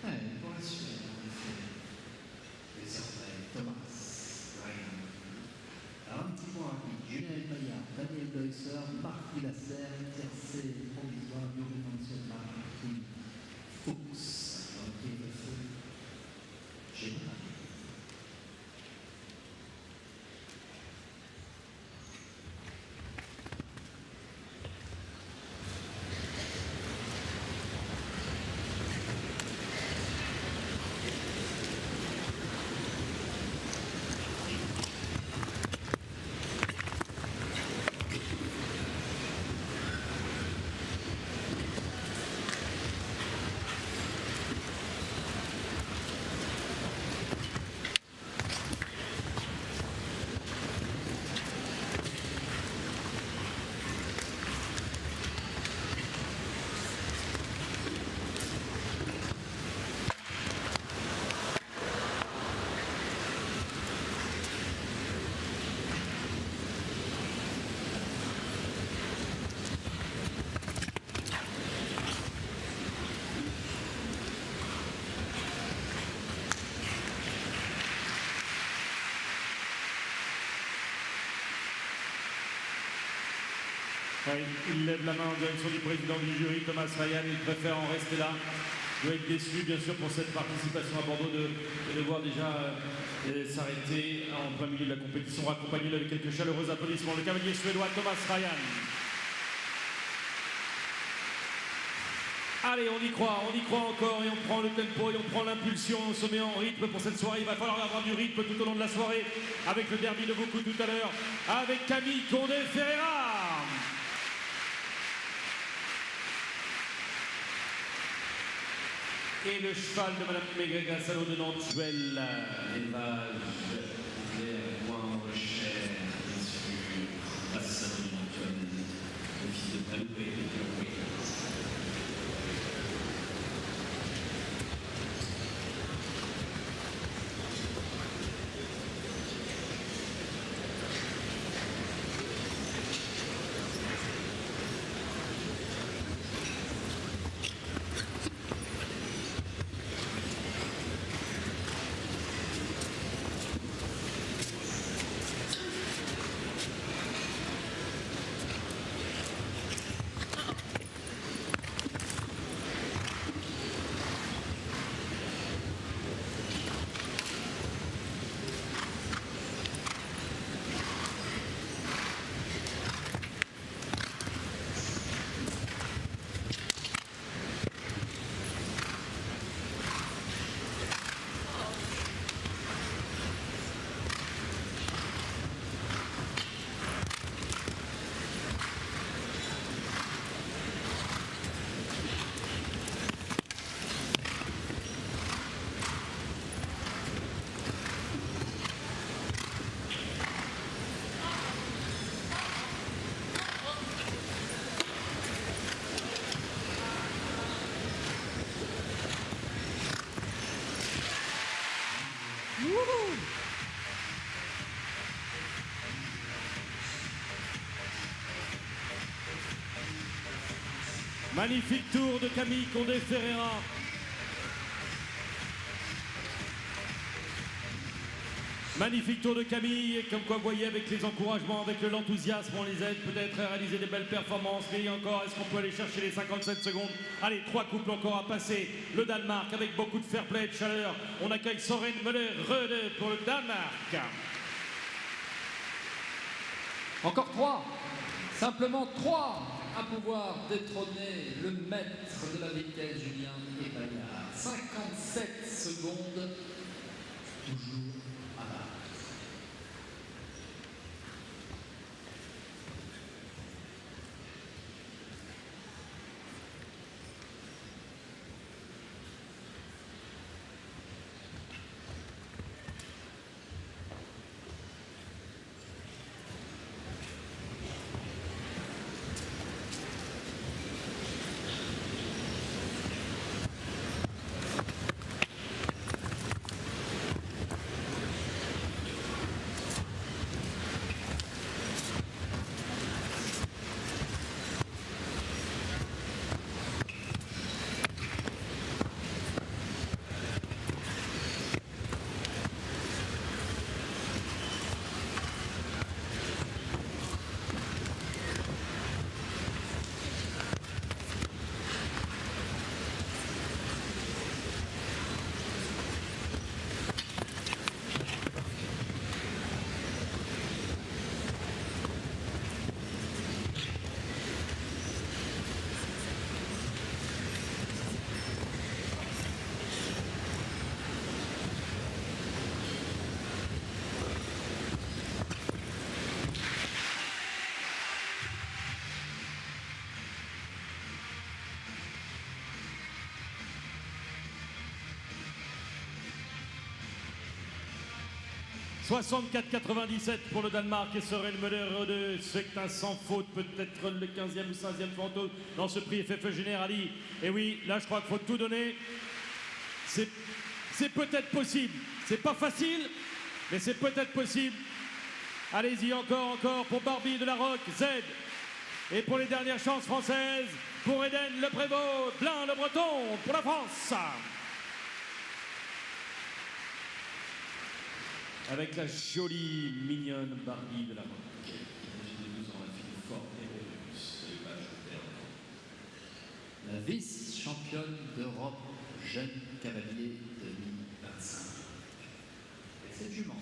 Speaker 3: Pour la Suède, en effet, désormais Thomas Ryan. Alors un petit point rapide, Julien Paillard, Daniel Deusser, Marc Lasserre, tiercé provisoire, Yuri Manson, Marc Fuchs, dans le pied de feu, général.
Speaker 2: Ouais, il lève la main en direction du président du jury, Thomas Ryan. Il préfère en rester là. Il doit être déçu, bien sûr, pour cette participation à Bordeaux de voir déjà s'arrêter en plein milieu de la compétition. Raccompagné avec quelques chaleureux applaudissements. Le cavalier suédois Thomas Ryan. Allez, on y croit encore et on prend le tempo et on prend l'impulsion, on se met en rythme pour cette soirée. Il va falloir avoir du rythme tout au long de la soirée avec le derby de beaucoup tout à l'heure, avec Camille Condé-Ferreira. Et le cheval de Madame Mégrega, Salon de Nantuel,
Speaker 3: Élevage, Point Rocher, bien sûr, à Salon de Nantuel, le fils de Paloué et de Paloué.
Speaker 2: Magnifique tour de Camille Condé-Ferreira. Magnifique tour de Camille, et comme quoi vous voyez avec les encouragements, avec l'enthousiasme, on les aide peut-être à réaliser des belles performances. Mais encore, est-ce qu'on peut aller chercher les 57 secondes? Allez, 3 couples encore à passer. Le Danemark avec beaucoup de fair play et de chaleur. On accueille Soren Møller-Røde pour le Danemark.
Speaker 1: Encore 3, simplement 3 à pouvoir détrôner le maître de la vitesse, Julien Epaillard. 57 secondes, toujours à battre.
Speaker 2: « 64,97 pour le Danemark et Soren Møller-Røde. C'est un sans faute, peut-être le 15e ou 16e fantôme dans ce prix FFE Generali. Et oui, là je crois qu'il faut tout donner. C'est peut-être possible. C'est pas facile, mais c'est peut-être possible. Allez-y, encore pour Barbie de la Roque, Z. Et pour les dernières chances françaises, pour Eden Le Prévost, Blain Le Breton, pour la France. Avec la jolie, mignonne Barbie de la Roque.
Speaker 1: La vice-championne d'Europe jeune cavalier 2025. Et cette jument.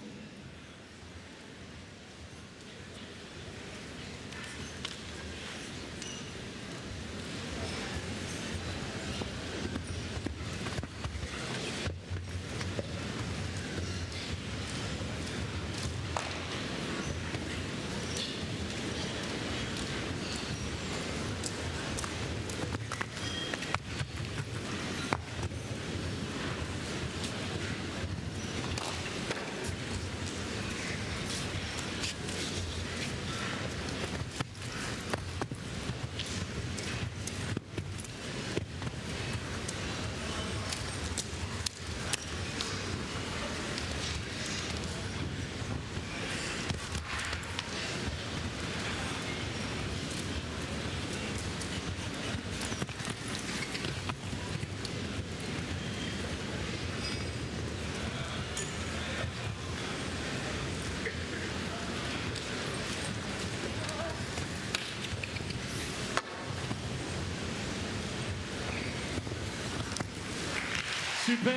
Speaker 2: Superbe.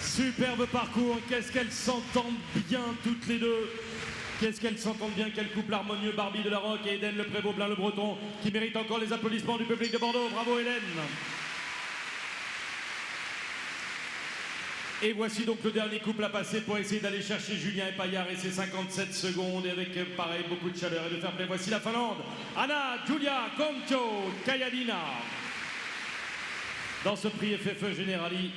Speaker 2: Superbe parcours. Qu'est-ce qu'elles s'entendent bien toutes les deux. Qu'est-ce qu'elles s'entendent bien, quel couple harmonieux. Barbie de la Roque et Eden Le Prévost, Blain Le Breton, qui mérite encore les applaudissements du public de Bordeaux. Bravo Hélène. Et voici donc le dernier couple à passer pour essayer d'aller chercher Julien Epaillard et ses 57 secondes, et avec pareil beaucoup de chaleur et de fair play. Voici la Finlande, Anna Julia Kontio Kajadina. Dans ce prix FFE Generali.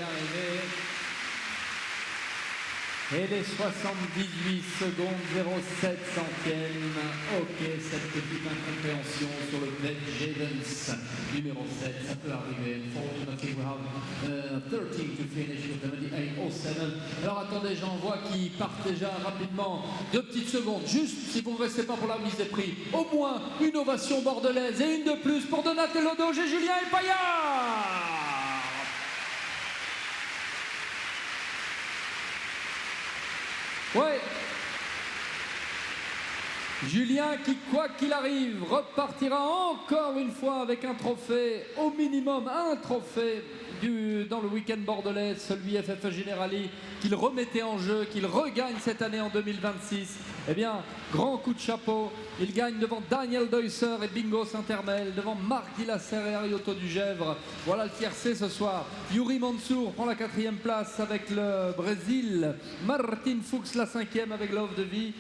Speaker 1: l'arrivée. Et les 78 secondes 07 centièmes. Ok, cette petite incompréhension sur le Ben Javens, numéro 7, ça peut arriver. Unfortunately, we have 13 to finish with 78.07. Alors attendez, j'en vois qui partent déjà rapidement. 2 petites secondes, juste si vous ne restez pas pour la remise des prix. Au moins une ovation bordelaise et une de plus pour Donatello Doge et Julien Epaillard. Ouais. Julien qui, quoi qu'il arrive, repartira encore une fois avec un trophée, au minimum un trophée dans le week-end bordelais, celui FFE Generali, qu'il remettait en jeu, qu'il regagne cette année en 2026. Eh bien, grand coup de chapeau. Il gagne devant Daniel Deusser et Bingo Saint-Hermel, devant Marc Dilasser et Arioto Dugèvre. Voilà le tiercé ce soir. Yuri Mansour prend la 4e place avec le Brésil. Martin Fuchs la 5e avec Love de Vie.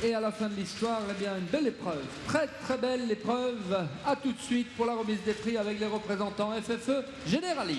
Speaker 1: Et à la fin de l'histoire, eh bien, une belle épreuve. Très très belle épreuve. À tout de suite pour la remise des prix avec les représentants FFE Generali.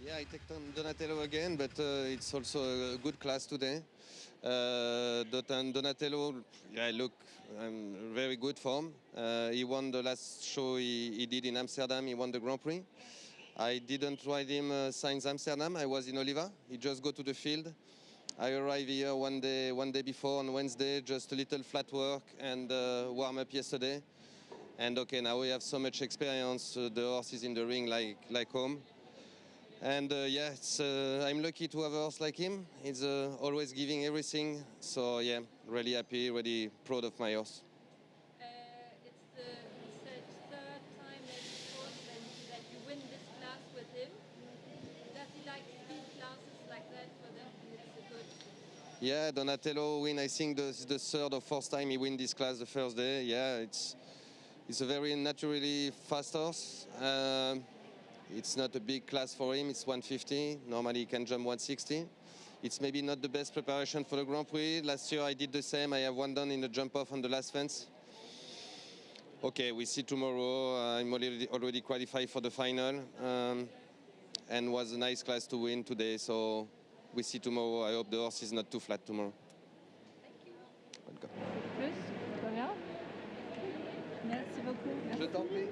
Speaker 4: Yeah, I take Donatello again, but it's also a good class today. Donatello, yeah, look, very good form. He won the last show he did in Amsterdam. He won the Grand Prix. I didn't ride him since Amsterdam. I was in Oliva. He just go to the field. I arrived here one day before on Wednesday, just a little flat work and warm up yesterday. And okay, now we have so much experience. The horse is in the ring like home. And yeah, I'm lucky to have a horse like him. He's always giving everything. So yeah, really happy, really proud of my horse.
Speaker 5: It's the third time that you win this class with him. Does he like speed classes like that for them? It's a good.
Speaker 4: Yeah, Donatello win. I think the third or fourth time he win this class the first day. Yeah, it's a very naturally fast horse. It's not a big class for him, it's 150. Normally he can jump 160. It's maybe not the best preparation for the Grand Prix. Last year I did the same. I have one done in the jump off on the last fence. Okay, we see tomorrow. I'm already qualified for the final. And was a nice class to win today. So we see tomorrow. I hope the horse is not too flat tomorrow. Welcome.
Speaker 5: Plus, très bien. Merci beaucoup.
Speaker 4: Je t'en prie.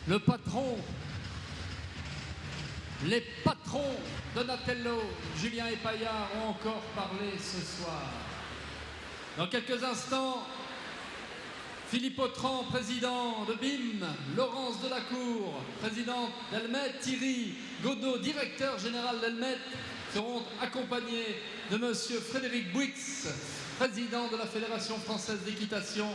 Speaker 1: le patron, les patrons Donatello, Julien et Paillard ont encore parlé ce soir. Dans quelques instants, Philippe Autran, président de BIM, Laurence Delacour, présidente d'Elmet, Thierry Godot, directeur général d'Elmet, seront accompagnés de monsieur Frédéric Bouix, président de la Fédération française d'équitation.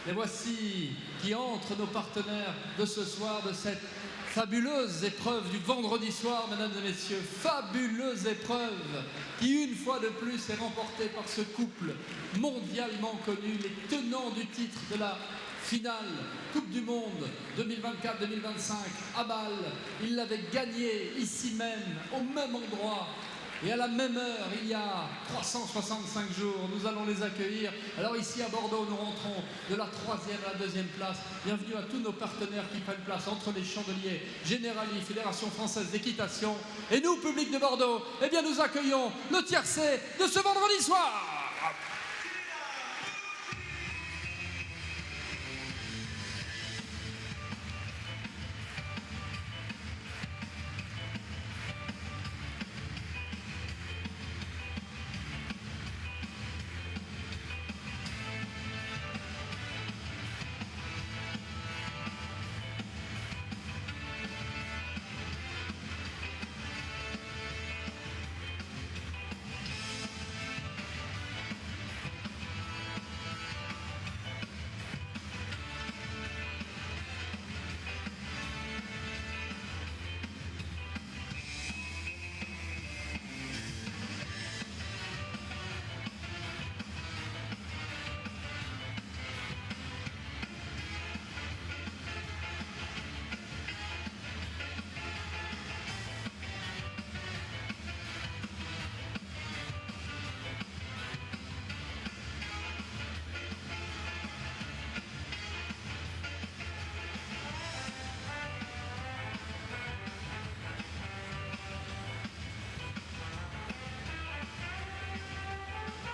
Speaker 1: Et voici qui entrent nos partenaires de ce soir, de cette fabuleuse épreuve du vendredi soir, mesdames et messieurs. Fabuleuse épreuve qui, une fois de plus, est remportée par ce couple mondialement connu, les tenants du titre de la finale Coupe du Monde 2024-2025 à Bâle. Ils l'avaient gagné ici même, au même endroit. Et à la même heure, il y a 365 jours, nous allons les accueillir. Alors ici à Bordeaux, nous rentrons de la 3e à la 2e place. Bienvenue à tous nos partenaires qui prennent place entre les chandeliers, Generali, Fédération française d'équitation. Et nous, public de Bordeaux, eh bien nous accueillons le tiercé de ce vendredi soir.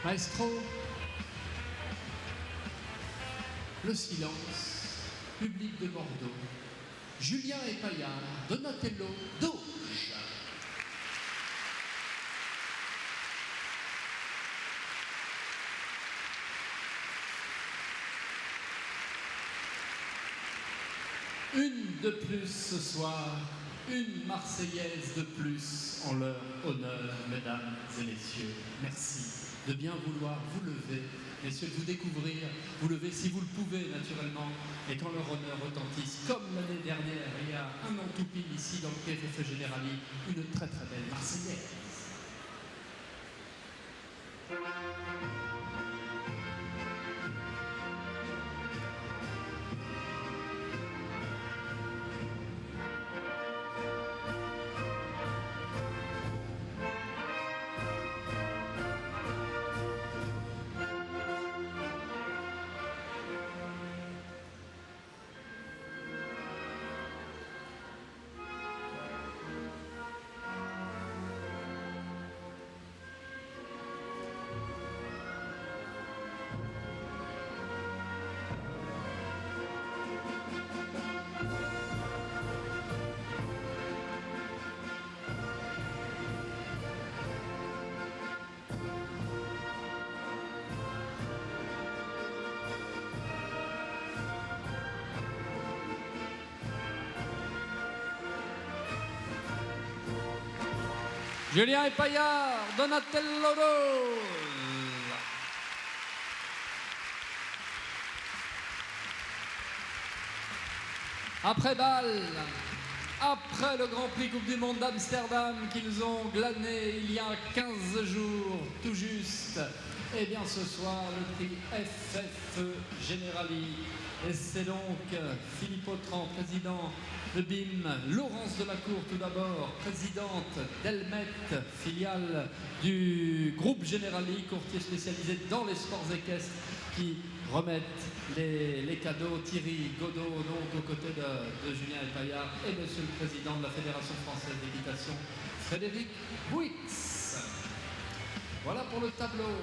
Speaker 1: Maestro, le silence, public de Bordeaux, Julien et Paillard, Donatello, Dauge. Une de plus ce soir, une Marseillaise de plus en leur honneur, mesdames et messieurs. Merci de bien vouloir vous lever, messieurs, de vous découvrir, vous lever si vous le pouvez naturellement, et quand leur honneur retentisse, comme l'année dernière, il y a un an tout pile ici dans le PFF Generali, une très très belle Marseillaise. Julien et Paillard, Donatello Dauge. Après Bâle, après le Grand Prix Coupe du Monde d'Amsterdam qu'ils ont glané il y a 15 jours, tout juste, et bien ce soir le prix FF Generali. Et c'est donc Philippe Autran, président de BIM, Laurence Delacour tout d'abord, présidente d'Elmet, filiale du groupe Generali, courtier spécialisé dans les sports équestres, qui remettent les cadeaux. Thierry Godot, donc aux côtés de Julien et Paillard, et monsieur le président de la Fédération française d'équitation, Frédéric Bouix. Voilà pour le tableau.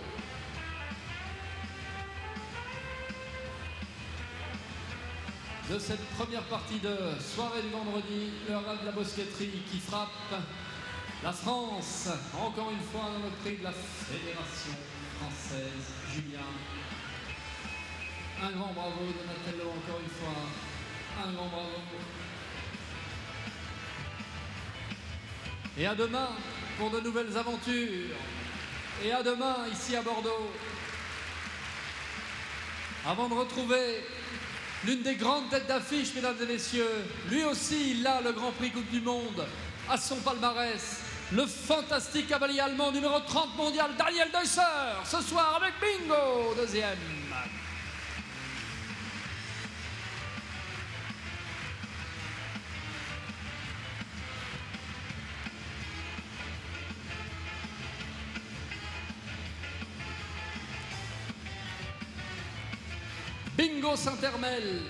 Speaker 1: de cette première partie de soirée du vendredi, le rat de la Bosquetterie qui frappe la France, encore une fois dans le prix de la Fédération française. Julien, un grand bravo. Donatello, encore une fois, un grand bravo. Et à demain pour de nouvelles aventures. Et à demain ici à Bordeaux. Avant de retrouver l'une des grandes têtes d'affiche, mesdames et messieurs, lui aussi il a le Grand Prix Coupe du Monde à son palmarès. Le fantastique cavalier allemand numéro 30 mondial Daniel Deusser, ce soir avec Bingo, deuxième. Bingo Saint-Hermel,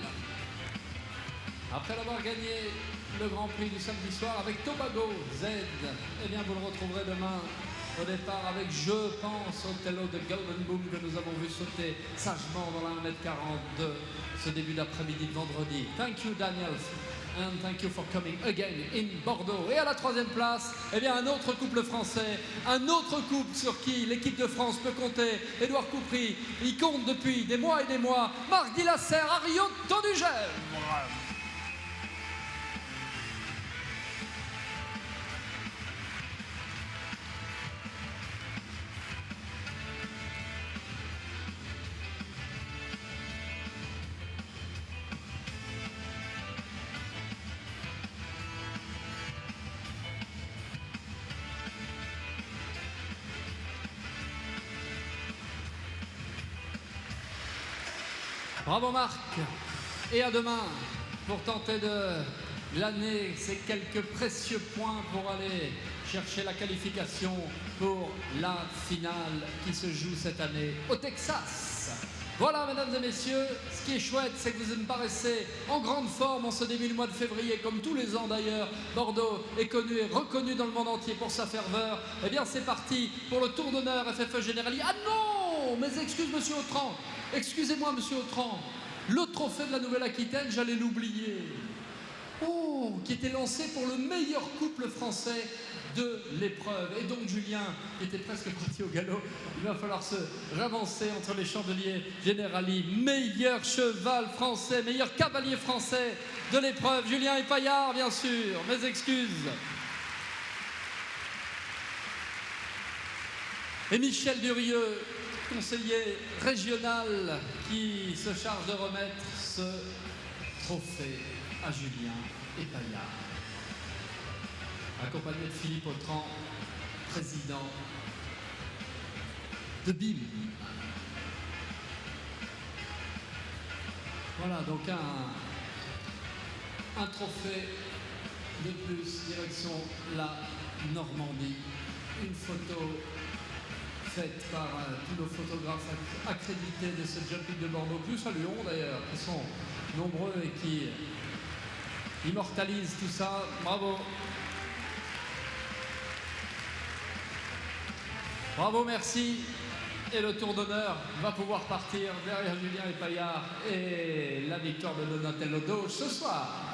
Speaker 1: après l'avoir gagné le Grand Prix du samedi soir avec Tobago Z, eh bien vous le retrouverez demain au départ avec, je pense, Othello de Golden Boom que nous avons vu sauter sagement dans la 1m40 de ce début d'après-midi de vendredi. Thank you Daniel and thank you for coming again in Bordeaux. Et à la troisième place, eh bien un autre couple français, un autre couple sur qui l'équipe de France peut compter. Édouard Coupry, il compte depuis des mois et des mois. Marc Dillasser, Ariotto du Gèvre. Bravo Marc, et à demain pour tenter de glaner ces quelques précieux points pour aller chercher la qualification pour la finale qui se joue cette année au Texas. Voilà mesdames et messieurs, ce qui est chouette c'est que vous me paraissez en grande forme en ce début du mois de février, comme tous les ans d'ailleurs. Bordeaux est connu et reconnu dans le monde entier pour sa ferveur. Eh bien c'est parti pour le tour d'honneur FFE Generali. Ah non, mes excuses monsieur Autran. Excusez-moi, monsieur Autran, le trophée de la Nouvelle-Aquitaine, j'allais l'oublier. Oh, qui était lancé pour le meilleur couple français de l'épreuve. Et donc Julien, qui était presque parti au galop, il va falloir se ravancer entre les chandeliers Generali. Meilleur cheval français, meilleur cavalier français de l'épreuve. Julien Epaillard, bien sûr, mes excuses. Et Michel Durieux, conseiller régional qui se charge de remettre ce trophée à Julien Epaillard, accompagné de Philippe Autran, président de BIM. Voilà donc un trophée de plus, direction la Normandie. Une photo faite par tous nos photographes accrédités de ce Jumping de Bordeaux, plus à Lyon d'ailleurs, qui sont nombreux et qui immortalisent tout ça. Bravo. Bravo, merci. Et le tour d'honneur va pouvoir partir derrière Julien Epaillard et la victoire de Donatello Doge ce soir.